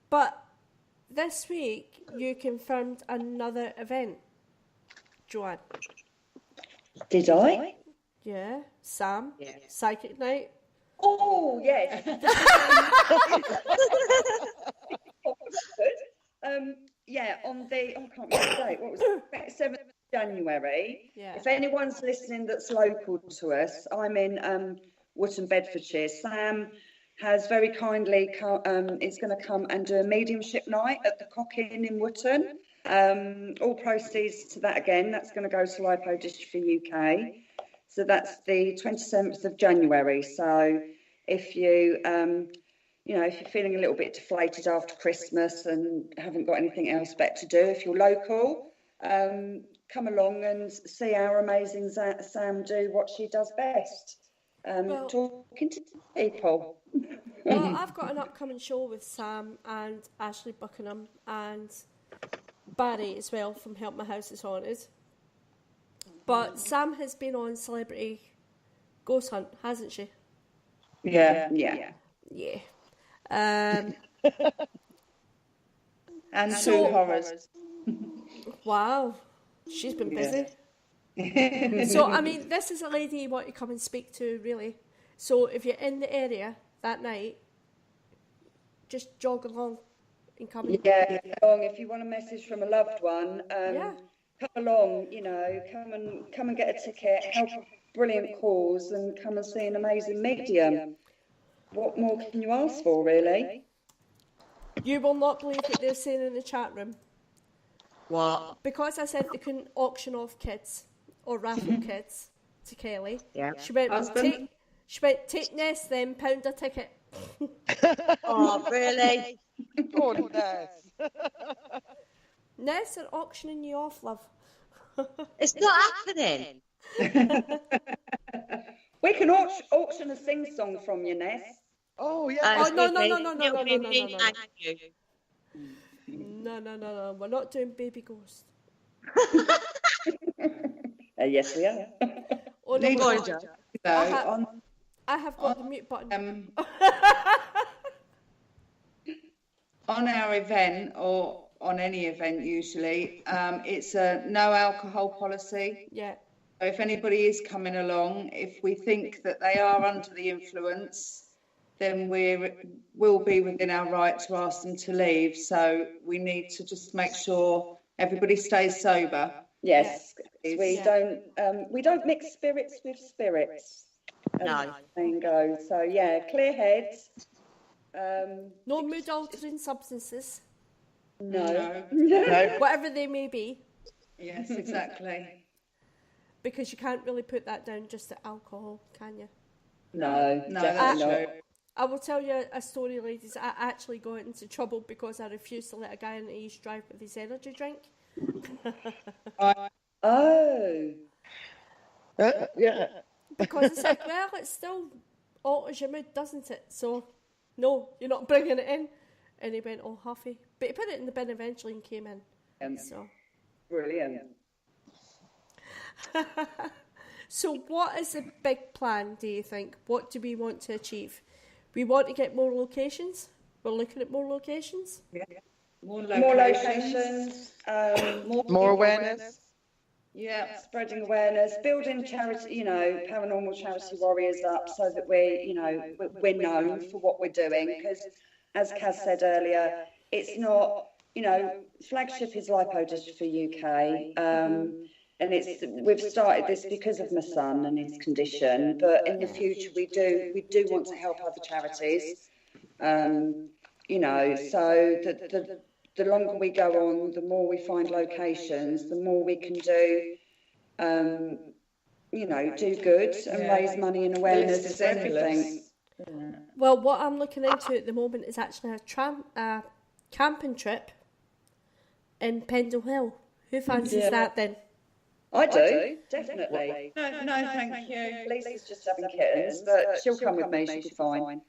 [SPEAKER 4] But this week you confirmed another event, Joanne.
[SPEAKER 1] Did I?
[SPEAKER 4] Yeah, Sam. Yeah. Psychic Night.
[SPEAKER 1] Oh, yes. On the, I can't remember the date, what was it? 7th of January. Yeah. If anyone's listening that's local to us, I'm in Wootton, Bedfordshire. Sam has very kindly is going to come and do a mediumship night at the Cock Inn in Wootton. All proceeds to that again, that's going to go to Lipo Dystrophy UK. So that's the 27th of January. So if you, you know, if you're feeling a little bit deflated after Christmas and haven't got anything else better to do, if you're local, come along and see our amazing Sam do what she does best, talking to people.
[SPEAKER 4] Well, I've got an upcoming show with Sam and Ashley Buckingham and Barry as well from Help My House Is Haunted. But Sam has been on Celebrity Ghost Hunt, hasn't she?
[SPEAKER 1] Yeah.
[SPEAKER 4] And
[SPEAKER 1] True Horrors.
[SPEAKER 4] Wow, she's been busy. So, I mean, this is a lady you want to come and speak to, really. So, if you're in the area that night, just jog along and come.
[SPEAKER 1] Yeah, along. If you want a message from a loved one, come along. You know, come and get a ticket. Help a brilliant cause, and come and see an amazing medium. What more can you ask for, really?
[SPEAKER 4] You will not believe what they're saying in the chat room.
[SPEAKER 7] What?
[SPEAKER 4] Because I said they couldn't auction off kids or raffle kids, to Kelly.
[SPEAKER 5] Yeah.
[SPEAKER 4] She went,
[SPEAKER 6] Husband?
[SPEAKER 4] take Ness then, £1 a ticket.
[SPEAKER 7] Oh, really?
[SPEAKER 5] Oh, Ness.
[SPEAKER 4] Ness are auctioning you off, love.
[SPEAKER 7] It's not happening.
[SPEAKER 1] We can auction a sing-song from you, Ness.
[SPEAKER 5] Oh, yeah.
[SPEAKER 4] Oh, no.
[SPEAKER 7] Thank you.
[SPEAKER 4] No. We're not doing Baby Ghost.
[SPEAKER 1] Yes, we are.
[SPEAKER 4] Oh, no,
[SPEAKER 6] Neither
[SPEAKER 4] we're
[SPEAKER 6] is
[SPEAKER 4] not.
[SPEAKER 6] Joe. No,
[SPEAKER 4] I have got the mute button.
[SPEAKER 6] on our event, or on any event usually, it's a no alcohol policy.
[SPEAKER 4] Yeah.
[SPEAKER 6] So if anybody is coming along, if we think that they are under the influence, then we'll be within our right to ask them to leave. So we need to just make sure everybody stays sober.
[SPEAKER 1] Yes, we
[SPEAKER 4] Yeah.
[SPEAKER 1] don't mix spirits with spirits.
[SPEAKER 7] No.
[SPEAKER 1] Saying goes. So yeah, clear heads.
[SPEAKER 4] No mood altering substances,
[SPEAKER 1] No.
[SPEAKER 4] whatever they may be,
[SPEAKER 6] Yes, exactly.
[SPEAKER 4] because you can't really put that down just to alcohol, can you?
[SPEAKER 1] No,
[SPEAKER 6] No,
[SPEAKER 1] definitely
[SPEAKER 6] that's
[SPEAKER 1] not.
[SPEAKER 6] true.
[SPEAKER 4] I will tell you a story, ladies. I actually got into trouble because I refused to let a guy into East Drive with his energy drink.
[SPEAKER 1] Oh.
[SPEAKER 5] Yeah.
[SPEAKER 4] Because I said, well, it still alters your mood, doesn't it? So, no, you're not bringing it in. And he went all huffy. But he put it in the bin eventually and came in. So,
[SPEAKER 1] Brilliant.
[SPEAKER 4] so what is the big plan, do you think? What do we want to achieve? We want to get more locations. We're looking at more locations.
[SPEAKER 6] More
[SPEAKER 1] More
[SPEAKER 6] locations.
[SPEAKER 1] locations,
[SPEAKER 5] More awareness.
[SPEAKER 6] Yeah.
[SPEAKER 1] spreading awareness, building charity, paranormal charity warriors up so that we're known for what we're doing. Because, as Kaz said earlier, it's not, flagship is Lipodystrophy UK. And we've started this because of my son and his condition, but in the future we do want to help other charities. So the longer we go on, the more we find locations, the more we can do, do good and raise money and awareness for everything.
[SPEAKER 4] Well, what I'm looking into at the moment is actually a camping trip in Pendle Hill. Who fancies that then?
[SPEAKER 1] I do, definitely.
[SPEAKER 6] No, thank you.
[SPEAKER 1] Lisa's just having kittens, but she'll come with me, she'll be fine.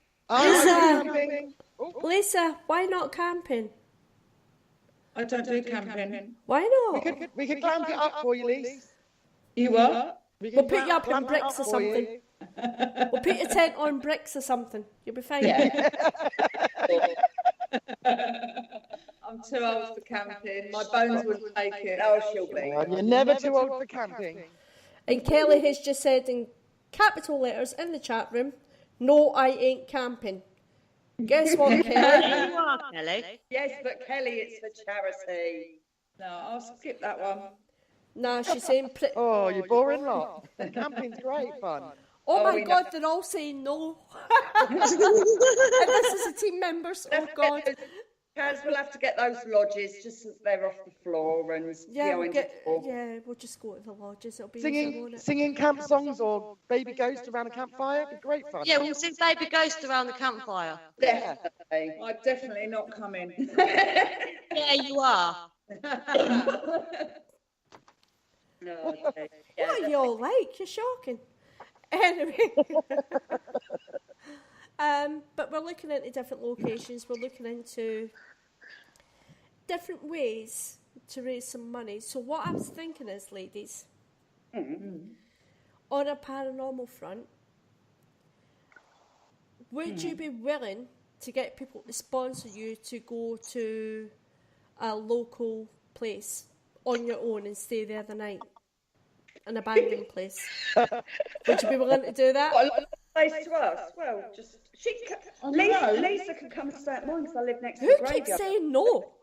[SPEAKER 4] Lisa, why not camping?
[SPEAKER 6] I don't do camping.
[SPEAKER 4] Why not?
[SPEAKER 5] We could clamp it up for you, Lise.
[SPEAKER 6] You what?
[SPEAKER 4] We'll put you up in bricks or something. We'll put your tent on bricks or something. You'll be fine.
[SPEAKER 1] Yeah.
[SPEAKER 6] I'm too old for camping. My bones wouldn't take it.
[SPEAKER 1] Oh, she'll be.
[SPEAKER 5] You're never too old for camping.
[SPEAKER 4] And Kelly has just said in capital letters in the chat room, no, I ain't camping. Guess what, Kelly?
[SPEAKER 7] There you are, Kelly.
[SPEAKER 1] Yes, but Kelly, it's for charity.
[SPEAKER 6] No, I'll skip that one.
[SPEAKER 4] Nah, she's saying...
[SPEAKER 5] Oh, you boring lot. Camping's great fun.
[SPEAKER 4] Oh my
[SPEAKER 1] we
[SPEAKER 4] God, they're all saying no. And this is the team members. Oh God.
[SPEAKER 1] Kaz, we'll have to get those lodges just so they're off the floor and behind the door.
[SPEAKER 4] Yeah, we'll just go to the lodges. It'll be easier, won't it?
[SPEAKER 5] Singing camp songs or Baby Ghost around a campfire. It'd be great fun.
[SPEAKER 7] Yeah, we'll sing Baby Ghost around the campfire.
[SPEAKER 1] Definitely.
[SPEAKER 6] I'm definitely not coming.
[SPEAKER 7] Yeah, you are.
[SPEAKER 1] No, okay. Yeah,
[SPEAKER 4] What are you all like? You're shocking. Anyway. But we're looking into different locations. We're looking into different ways to raise some money. So what I was thinking is, ladies, on a paranormal front, would you be willing to get people to sponsor you to go to a local place on your own and stay there the night? An abandoned place. Would you be willing to do that?
[SPEAKER 1] What, a place to us? Well, just Lisa can come and stay at mine because I live next to
[SPEAKER 4] Who
[SPEAKER 1] the
[SPEAKER 4] keeps
[SPEAKER 1] graveyard.
[SPEAKER 4] saying no?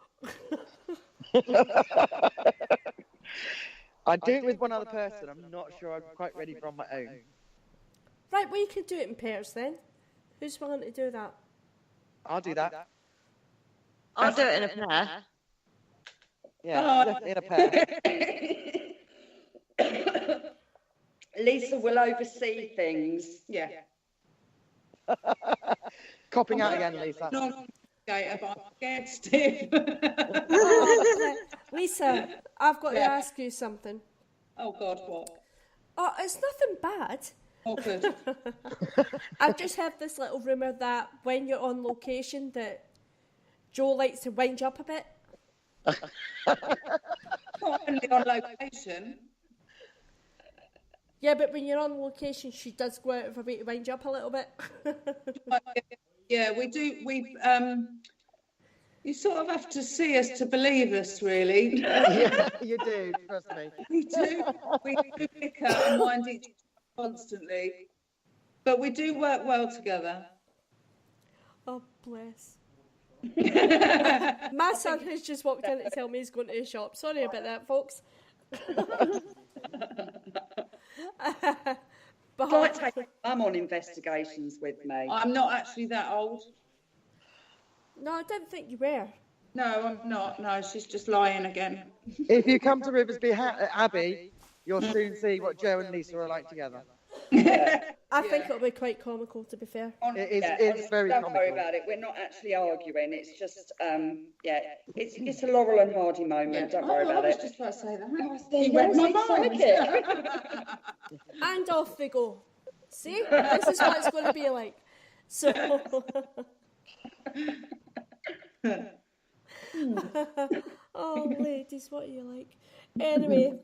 [SPEAKER 5] I'd do it with one other person. I'm not sure I'm quite ready for on my own.
[SPEAKER 4] Right, well, you can do it in pairs then. Who's willing to do that?
[SPEAKER 5] I'll do that.
[SPEAKER 7] I'll do it in a pair.
[SPEAKER 5] Yeah, definitely in a pair.
[SPEAKER 1] Lisa will oversee things.
[SPEAKER 6] Yeah.
[SPEAKER 5] Copping out again, Lisa.
[SPEAKER 6] Not skater, but I'm scared stiff.
[SPEAKER 4] Lisa, I've got to ask you something.
[SPEAKER 6] Oh God, what?
[SPEAKER 4] Oh, it's nothing bad.
[SPEAKER 6] Oh, good.
[SPEAKER 4] I've just heard this little rumour that when you're on location that Joe likes to wind you up a bit.
[SPEAKER 6] Not only on location.
[SPEAKER 4] Yeah, but when you're on location, she does go out of her way to wind you up a little bit.
[SPEAKER 6] Yeah, we do. You sort of have to see us to believe us, really.
[SPEAKER 5] Yeah, you do, trust me.
[SPEAKER 6] We do. We do pick up and wind each other constantly. But we do work well together.
[SPEAKER 4] Oh, bless. My son has just walked in to tell me he's going to the shop. Sorry about that, folks.
[SPEAKER 1] But I take mum on investigations with me.
[SPEAKER 6] I'm not actually that old.
[SPEAKER 4] No, I didn't think you were.
[SPEAKER 6] No, I'm not. No, she's just lying again.
[SPEAKER 5] If you come to Riversby Abbey, you'll soon see what Joe and Lisa are like together.
[SPEAKER 4] I think it'll be quite comical, to be fair.
[SPEAKER 5] It's very
[SPEAKER 1] don't
[SPEAKER 5] comical.
[SPEAKER 1] worry about it. We're not actually arguing. It's just, it's a Laurel and Hardy moment. Don't worry about
[SPEAKER 6] I was
[SPEAKER 1] it.
[SPEAKER 6] just about to say that.
[SPEAKER 1] You read my mind.
[SPEAKER 4] And off they go. See? This is what it's going to be like. So... Oh, ladies, what are you like? Anyway.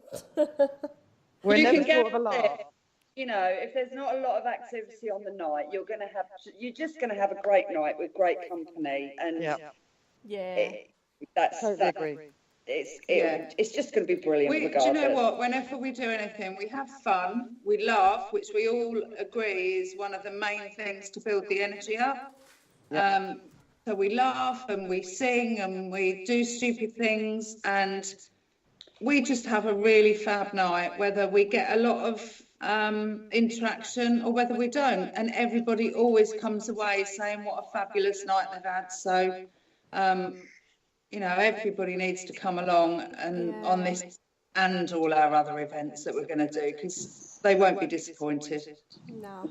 [SPEAKER 5] We're
[SPEAKER 1] You
[SPEAKER 5] never
[SPEAKER 1] can get
[SPEAKER 5] short of a laugh.
[SPEAKER 1] there. You know, if there's not a lot of activity on the night, you're just going to have a great night with great company, and
[SPEAKER 4] Yeah.
[SPEAKER 1] that's
[SPEAKER 5] Totally agree.
[SPEAKER 1] It's just going to be brilliant.
[SPEAKER 6] Do
[SPEAKER 1] Regardless.
[SPEAKER 6] you know what? Whenever we do anything, we have fun, we laugh, which we all agree is one of the main things to build the energy up. So we laugh and we sing and we do stupid things, and we just have a really fab night, whether we get a lot of interaction or whether we don't. And everybody always comes away saying what a fabulous night they've had. So, you know, everybody needs to come along and on this and all our other events that we're going to do, because they won't be disappointed.
[SPEAKER 4] No.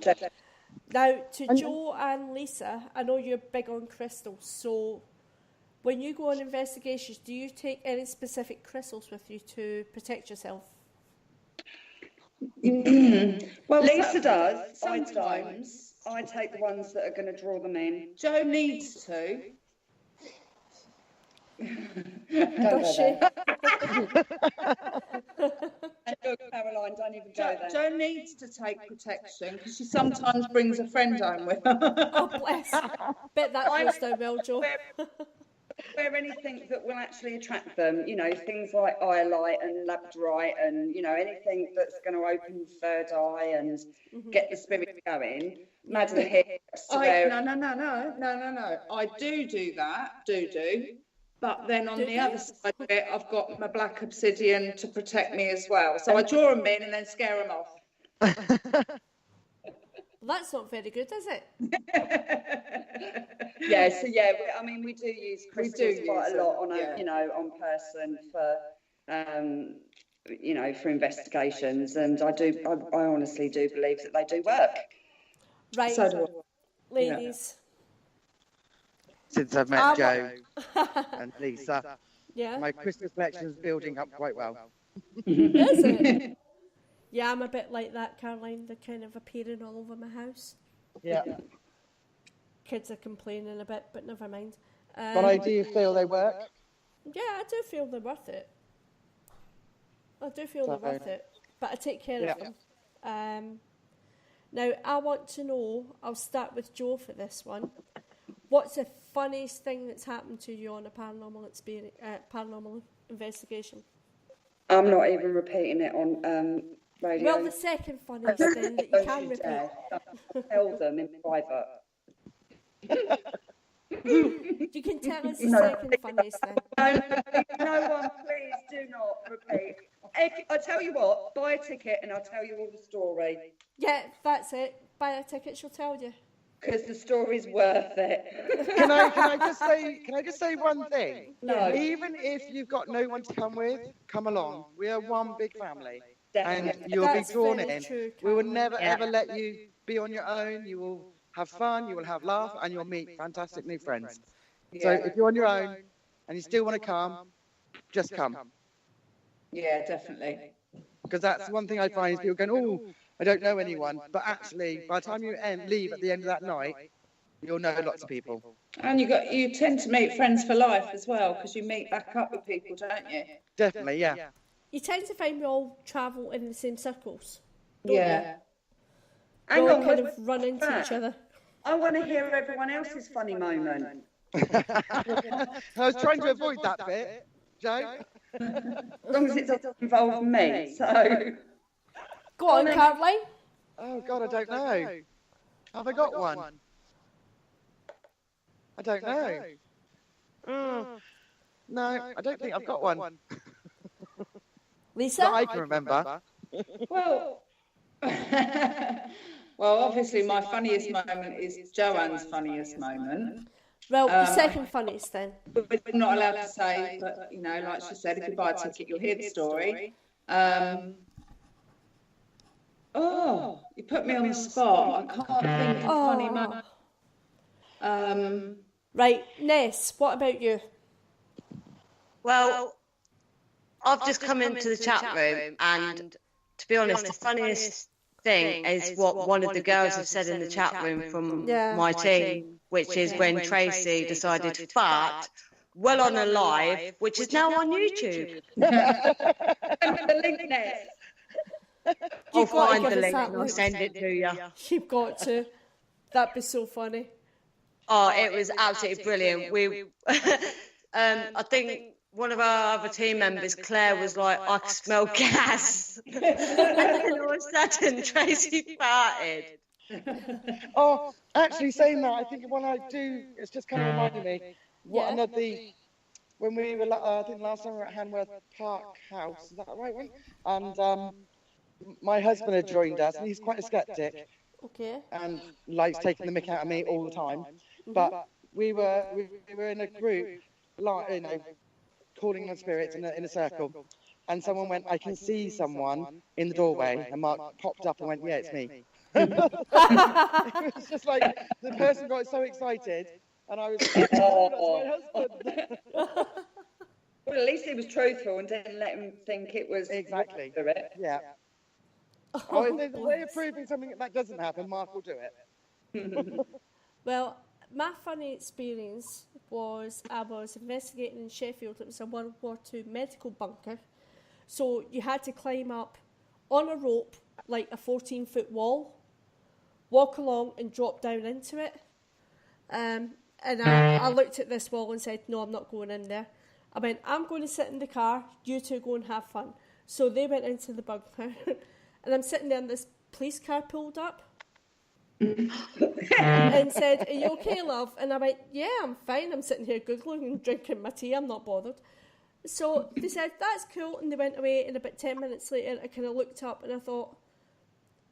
[SPEAKER 4] Now, to Joe and Lisa, I know you're big on crystals, so when you go on investigations, do you take any specific crystals with you to protect yourself?
[SPEAKER 1] Well, Lisa does. Sometimes I take the ones that are going to draw them in.
[SPEAKER 6] Joe needs to.
[SPEAKER 4] Does she?
[SPEAKER 1] And look, Caroline, don't even go there.
[SPEAKER 6] Joe needs to take protection because she sometimes brings a friend home with her.
[SPEAKER 4] Oh, bless. Bet that goes down well, Joe.
[SPEAKER 1] Wear anything that will actually attract them, you know, things like iolite and labradorite and, you know, anything that's going to open the third eye and get the spirit going. Madam here.
[SPEAKER 6] No. I do that, but then on the other side of it, I've got my black obsidian to protect me as well. So I draw them in and then scare them off.
[SPEAKER 4] Well, that's not very good, is it?
[SPEAKER 1] I mean, we do use crystals quite a lot on on person for, you know, for investigations, and I honestly do believe that they do work.
[SPEAKER 4] Right,
[SPEAKER 6] So do I.
[SPEAKER 4] ladies.
[SPEAKER 5] Since I've met Joe and Lisa, my Christmas collection is building up quite well.
[SPEAKER 4] Is it? Yeah, I'm a bit like that, Caroline. They're kind of appearing all over my house.
[SPEAKER 5] Yeah.
[SPEAKER 4] Kids are complaining a bit, but never mind.
[SPEAKER 5] But I do feel they work.
[SPEAKER 4] Yeah, I do feel they're worth it. I do feel they're worth it. But I take care of them. Now, I want to know, I'll start with Joe for this one. What's the funniest thing that's happened to you on a paranormal experience, paranormal investigation?
[SPEAKER 1] I'm not even repeating it on radio.
[SPEAKER 4] Well, the second funniest thing that you can repeat.
[SPEAKER 1] Tell them in private.
[SPEAKER 4] You can tell us the second funniest thing.
[SPEAKER 1] No one, please do not repeat. I tell you what, buy a ticket and I'll tell you all the story.
[SPEAKER 4] Yeah, that's it. Buy a ticket, she'll tell you.
[SPEAKER 1] Because the story's worth it.
[SPEAKER 5] Can I just say one thing?
[SPEAKER 1] No.
[SPEAKER 5] Even if you've got no one to come with, come along. We are one big family.
[SPEAKER 1] Definitely.
[SPEAKER 5] and you'll
[SPEAKER 4] That's
[SPEAKER 5] be drawn
[SPEAKER 4] very
[SPEAKER 5] in.
[SPEAKER 4] true,
[SPEAKER 5] We will
[SPEAKER 4] Caroline.
[SPEAKER 5] never ever let you be on your own. You will have fun, you will have laugh, and you'll meet fantastic new friends. So if you're on your own and you still want to come, just come.
[SPEAKER 6] Yeah, definitely.
[SPEAKER 5] Because that's one thing I find is people going, oh, I don't know anyone. But actually, by the time you leave at the end of that night, you'll know lots of people.
[SPEAKER 6] And you tend to meet friends for life as well, because you meet back up with people, don't you?
[SPEAKER 5] Definitely, yeah.
[SPEAKER 4] You tend to find we all travel in the same circles.
[SPEAKER 6] Yeah.
[SPEAKER 4] We all kind of run into each other.
[SPEAKER 1] I want to hear everyone else's funny moment.
[SPEAKER 5] I was trying to avoid that bit, Joe.
[SPEAKER 1] As long as it doesn't involve me. So.
[SPEAKER 4] Go on, Caroline.
[SPEAKER 5] Oh, God, I don't know. Have I got one? I don't know. No, I don't think I've got one.
[SPEAKER 4] Lisa?
[SPEAKER 5] That I can remember.
[SPEAKER 6] Well, well, obviously my funniest moment is Joanne's funniest moment.
[SPEAKER 4] Well, the second funniest then.
[SPEAKER 6] But we're not allowed to say, but, you know, like she said, if you buy a ticket, you'll hear the story. Oh, you put me on the spot. I can't think of a funny moment.
[SPEAKER 4] Right, Ness, what about you?
[SPEAKER 7] Well, I've just come into the chat room, and to be honest, the funniest thing is what one of the girls have said in the chat room from my team, which is when Tracy decided to fart well on a live, which is now on YouTube.
[SPEAKER 6] The link there.
[SPEAKER 7] I'll find the link and I'll send it to you.
[SPEAKER 4] You've got to. That'd be so funny.
[SPEAKER 7] Oh, it was absolutely brilliant. We, I think one of our other team members, Claire, was like, I can smell gas. And then all of a sudden, Tracy farted.
[SPEAKER 5] Oh, actually saying that, I think when I do, it's just kind of reminding me what another, when we were, I think last time we were at Hanworth Park House, is that the right one? And my husband had joined us, and he's quite a skeptic.
[SPEAKER 4] Okay.
[SPEAKER 5] And likes taking the mick out of me all the time. But we were in a group, like, you know, calling on spirits in a circle, and someone went, I can see someone in the doorway, and Mark popped up and went, yeah, it's me. It was just like, the person got so excited, and I was like, oh, that's my husband.
[SPEAKER 1] Well, at least he was truthful and didn't let him think it was
[SPEAKER 5] Exactly.
[SPEAKER 1] Yeah.
[SPEAKER 5] Oh, if there's a way of proving something that doesn't happen, Mark will do it.
[SPEAKER 4] Well, my funny experience was I was investigating in Sheffield. It was a World War II medical bunker. So you had to climb up on a rope, like a 14-foot wall, walk along and drop down into it. And I looked at this wall and said, no, I'm not going in there. I went, I'm going to sit in the car, you two go and have fun. So they went into the bunker, and I'm sitting there and this police car pulled up. And said, are you okay, love? And I went, yeah, I'm fine. I'm sitting here Googling and drinking my tea. I'm not bothered. So they said, that's cool. And they went away. And about 10 minutes later, I kind of looked up and I thought,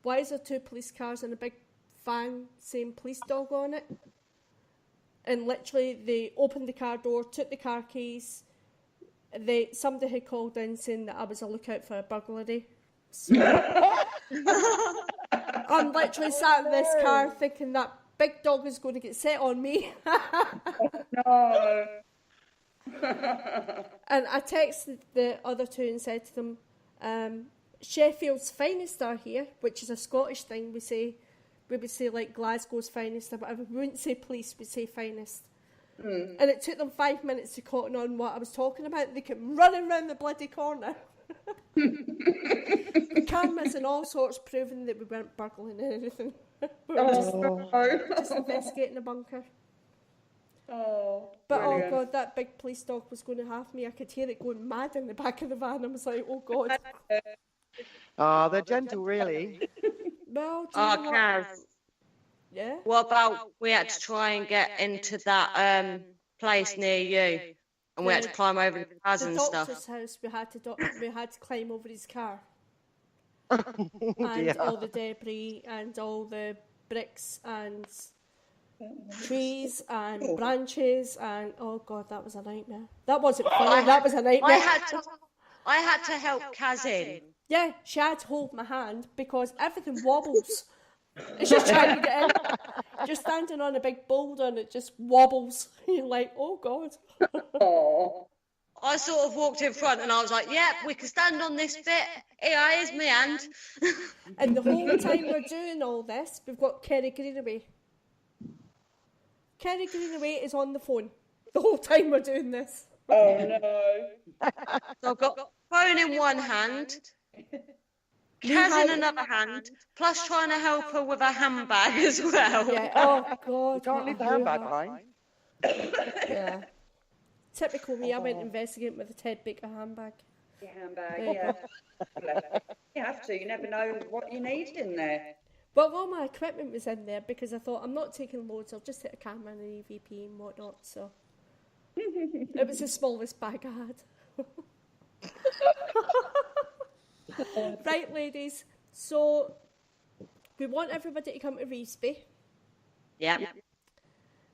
[SPEAKER 4] why is there two police cars and a big fan saying police dog on it? And literally, they opened the car door, took the car keys. Somebody had called in saying that I was a lookout for a burglary. So I'm literally sat in this car thinking that big dog is going to get set on me.
[SPEAKER 1] No.
[SPEAKER 4] And I texted the other two and said to them, Sheffield's finest are here, which is a Scottish thing. We would say like Glasgow's finest or whatever. We wouldn't say police, we'd say finest. And it took them 5 minutes to cotton on what I was talking about. They kept running around the bloody corner. Cameras and all sorts proving that we weren't burgling or anything. We were just investigating a bunker.
[SPEAKER 1] Oh,
[SPEAKER 4] but
[SPEAKER 1] brilliant.
[SPEAKER 4] Oh God, that big police dog was going to have me. I could hear it going mad in the back of the van. I was like, oh God.
[SPEAKER 5] Oh, they're gentle, really.
[SPEAKER 4] Well,
[SPEAKER 7] Kaz.
[SPEAKER 4] Yeah.
[SPEAKER 7] What about we had to try and get into that place near you, and we had to climb over the cars and stuff.
[SPEAKER 4] The doctor's house, we had to climb over his car. And all the debris and all the bricks and trees and branches and oh God, that was a nightmare. That wasn't funny. That was a nightmare.
[SPEAKER 7] I had to help Kaz in
[SPEAKER 4] Yeah, she had to hold my hand because everything wobbles. It's just trying to get in. You're standing on a big boulder and it just wobbles. You're like, oh God.
[SPEAKER 1] Oh.
[SPEAKER 7] I sort of walked in front and I was like, yep, we can stand on this bit. Here's my hand.
[SPEAKER 4] And the whole time we're doing all this, we've got Kerry Greenaway. Kerry Greenaway is on the phone the whole time we're doing this.
[SPEAKER 1] Oh no.
[SPEAKER 7] So I've got phone in one hand, Kaz in another hand, plus trying to help her with her handbag as well.
[SPEAKER 4] Yeah, oh God.
[SPEAKER 5] You can't leave the handbag behind.
[SPEAKER 4] Yeah. Typical me, I went investigating with a Ted Baker handbag.
[SPEAKER 1] Your handbag, yeah. You have to, you never know what you need in there.
[SPEAKER 4] Well, all my equipment was in there because I thought I'm not taking loads, I'll just take a camera and an EVP and whatnot, so. It was the smallest bag I had. Right, ladies, so we want everybody to come to Reesby.
[SPEAKER 7] Yeah.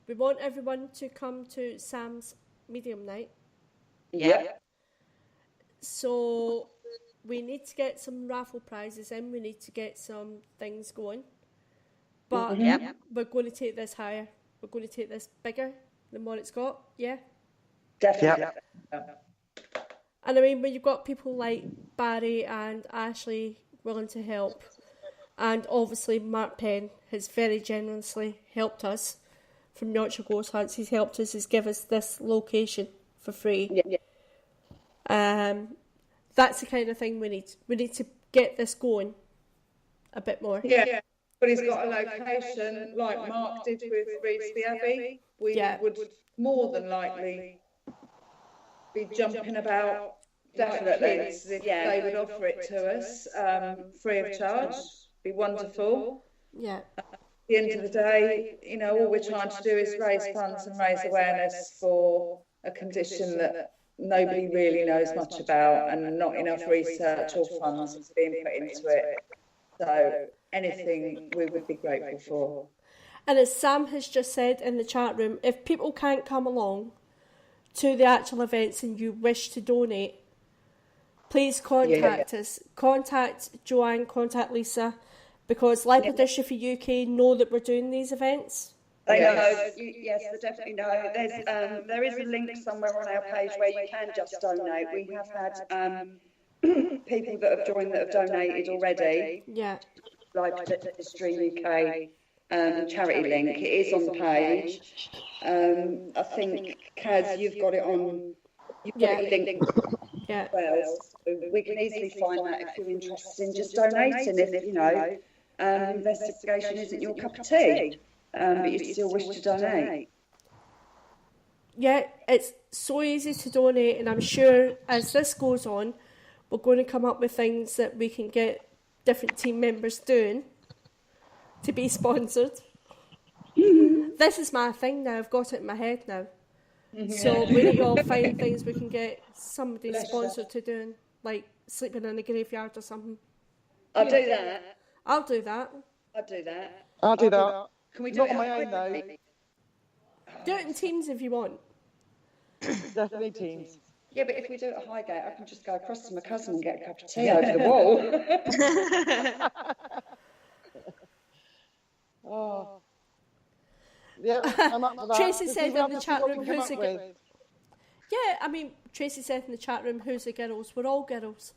[SPEAKER 4] We want everyone to come to Sam's medium night.
[SPEAKER 7] Yeah.
[SPEAKER 4] So we need to get some raffle prizes in. We need to get some things going. But we're going to take this higher. We're going to take this bigger than what it's got. Yeah?
[SPEAKER 1] Definitely.
[SPEAKER 4] And I mean, when you've got people like Barry and Ashley willing to help, and obviously Mark Penn has very generously helped us from Yorkshire Ghost Hunts. He's helped us, he's given us this location for free. That's the kind of thing we need. We need to get this going a bit more.
[SPEAKER 6] Yeah, but he's got a location like Mark did with Reesby Abbey. We would more than likely be jumping about definitely if they would offer it to us free of charge. Be wonderful.
[SPEAKER 4] Yeah.
[SPEAKER 6] At the end of the day, you know, all we're trying to do is raise funds and raise awareness for a condition that nobody really knows much about, and not enough research or funds is being put into it. So anything we would be grateful for.
[SPEAKER 4] And as Sam has just said in the chat room, if people can't come along to the actual events and you wish to donate, please contact us. Contact Joanne, contact Lisa, because Lipodisha for UK know that we're doing these events.
[SPEAKER 1] They know, yes, they definitely know. There is a link somewhere on our page where you can just donate. We have had people that have joined that have donated already.
[SPEAKER 4] Yeah.
[SPEAKER 1] Like History UK charity link. It is on the page. I think, Kaz, you've got it on. You've got it linked.
[SPEAKER 4] Yeah.
[SPEAKER 1] Well, so we can easily find that if you're interested in just donating. If you know, investigation isn't your cup of tea. But you still wish to donate.
[SPEAKER 4] Yeah, it's so easy to donate, and I'm sure as this goes on, we're going to come up with things that we can get different team members doing to be sponsored. This is my thing now, I've got it in my head now. So we need to all find things we can get somebody sponsored to doing, like sleeping in a graveyard or something.
[SPEAKER 1] I'll do that.
[SPEAKER 4] I'll do that.
[SPEAKER 1] I'll do that.
[SPEAKER 5] I'll do that.
[SPEAKER 1] Can we do
[SPEAKER 5] Not
[SPEAKER 1] it
[SPEAKER 5] on my own, though.
[SPEAKER 4] Do it in teams if you want.
[SPEAKER 5] Definitely teams.
[SPEAKER 1] Yeah, but if we do it at Highgate, I can just go across to my cousin and get a cup of tea over the wall.
[SPEAKER 5] Oh. Yeah, I'm up for that.
[SPEAKER 4] Tracy
[SPEAKER 5] Just
[SPEAKER 4] said
[SPEAKER 5] see what
[SPEAKER 4] in the
[SPEAKER 5] else
[SPEAKER 4] chat
[SPEAKER 5] we
[SPEAKER 4] room,
[SPEAKER 5] can
[SPEAKER 4] who's
[SPEAKER 5] come
[SPEAKER 4] the
[SPEAKER 5] up with.
[SPEAKER 4] Yeah, I mean, Tracy said in the chat room, who's the girls? We're all girls.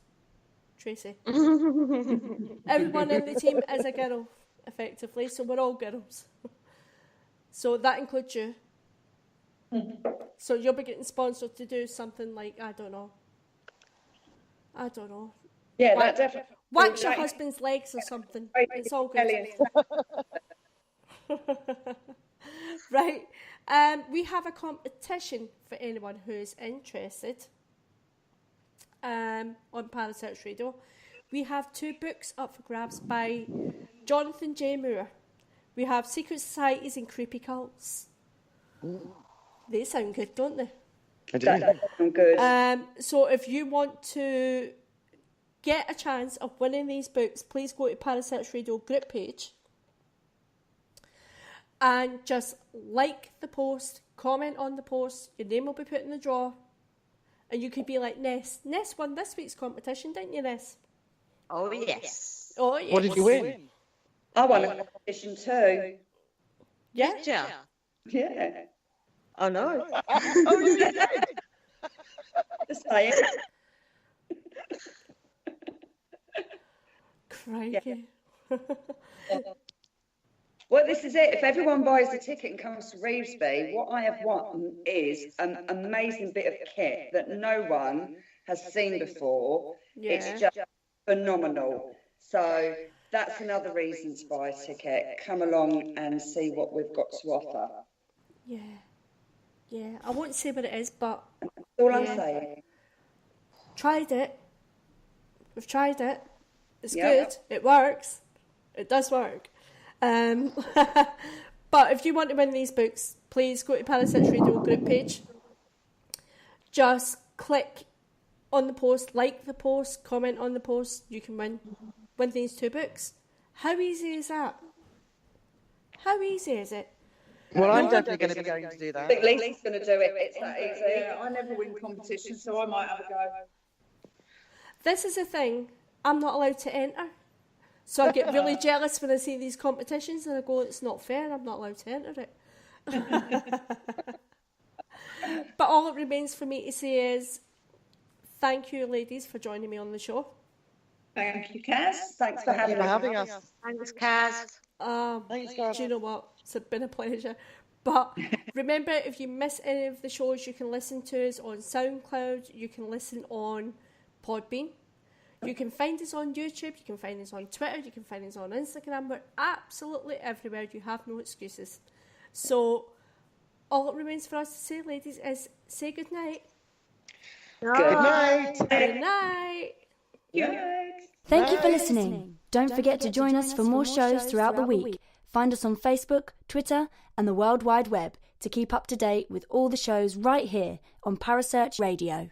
[SPEAKER 4] Tracy. Everyone in the team is a girl, effectively, so we're all girls. So that includes you. So you'll be getting sponsored to do something like, I don't know.
[SPEAKER 1] Yeah, that definitely.
[SPEAKER 4] Wax your husband's legs or something. It's all good. Right. We have a competition for anyone who's interested on Parasearch Radio. We have 2 books up for grabs by Jonathan J. Moore. We have Secret Societies and Creepy Cults. They sound good, don't they?
[SPEAKER 5] I do.
[SPEAKER 1] I'm good.
[SPEAKER 4] So if you want to get a chance of winning these books, please go to Parasearch Radio group page and just like the post, comment on the post, your name will be put in the draw, and you could be like Ness. Ness won this week's competition, didn't you, Ness?
[SPEAKER 7] Oh, yes.
[SPEAKER 4] Oh, yes.
[SPEAKER 8] What did you win?
[SPEAKER 1] I won a competition too.
[SPEAKER 4] Yeah.
[SPEAKER 7] Yeah.
[SPEAKER 1] Yeah.
[SPEAKER 7] I know.
[SPEAKER 8] Oh, you did.
[SPEAKER 1] Just saying.
[SPEAKER 4] Crikey.
[SPEAKER 1] Well, this is it. If everyone buys the ticket and comes to Revesby, what I have won is an amazing bit of kit that no one has seen before.
[SPEAKER 4] Yeah.
[SPEAKER 1] It's just phenomenal. So that's another reason to buy a ticket. Come along and see what we've got to offer.
[SPEAKER 4] Yeah. Yeah. I won't say what it is, but
[SPEAKER 1] That's all I'm
[SPEAKER 4] Yeah.
[SPEAKER 1] saying.
[SPEAKER 4] tried it. We've tried it. It's
[SPEAKER 1] Yeah.
[SPEAKER 4] good. It works. It does work. But if you want to win these books, please go to Parasearch Radio group page. Just click on the post, like the post, comment on the post. You can win these 2 books. How easy is that? How easy is it?
[SPEAKER 8] Well, I'm definitely going to be going to do
[SPEAKER 1] I
[SPEAKER 8] that.
[SPEAKER 1] think Lisa's going to do it. It's that easy.
[SPEAKER 6] Yeah, I never win competitions, so I might have a go.
[SPEAKER 4] This is the thing. I'm not allowed to enter. So I get really jealous when I see these competitions and I go, it's not fair, I'm not allowed to enter it. But all it remains for me to say is thank you, ladies, for joining me on the show.
[SPEAKER 6] Thank you, Kaz.
[SPEAKER 1] Thanks for
[SPEAKER 8] Thank you
[SPEAKER 1] having
[SPEAKER 8] for
[SPEAKER 1] us.
[SPEAKER 8] having us.
[SPEAKER 7] Thanks, Kaz.
[SPEAKER 8] Thanks,
[SPEAKER 4] Do
[SPEAKER 8] guys.
[SPEAKER 4] you know what? It's been a pleasure. But remember, if you miss any of the shows, you can listen to us on SoundCloud, you can listen on Podbean. You can find us on YouTube, you can find us on Twitter, you can find us on Instagram. We're absolutely everywhere. You have no excuses. So all it remains for us to say, ladies, is say good night.
[SPEAKER 8] Good night.
[SPEAKER 4] Good night.
[SPEAKER 3] Thank you for listening. Don't forget to join us for more shows throughout the week. Find us on Facebook, Twitter, and the World Wide Web to keep up to date with all the shows right here on Parasearch Radio.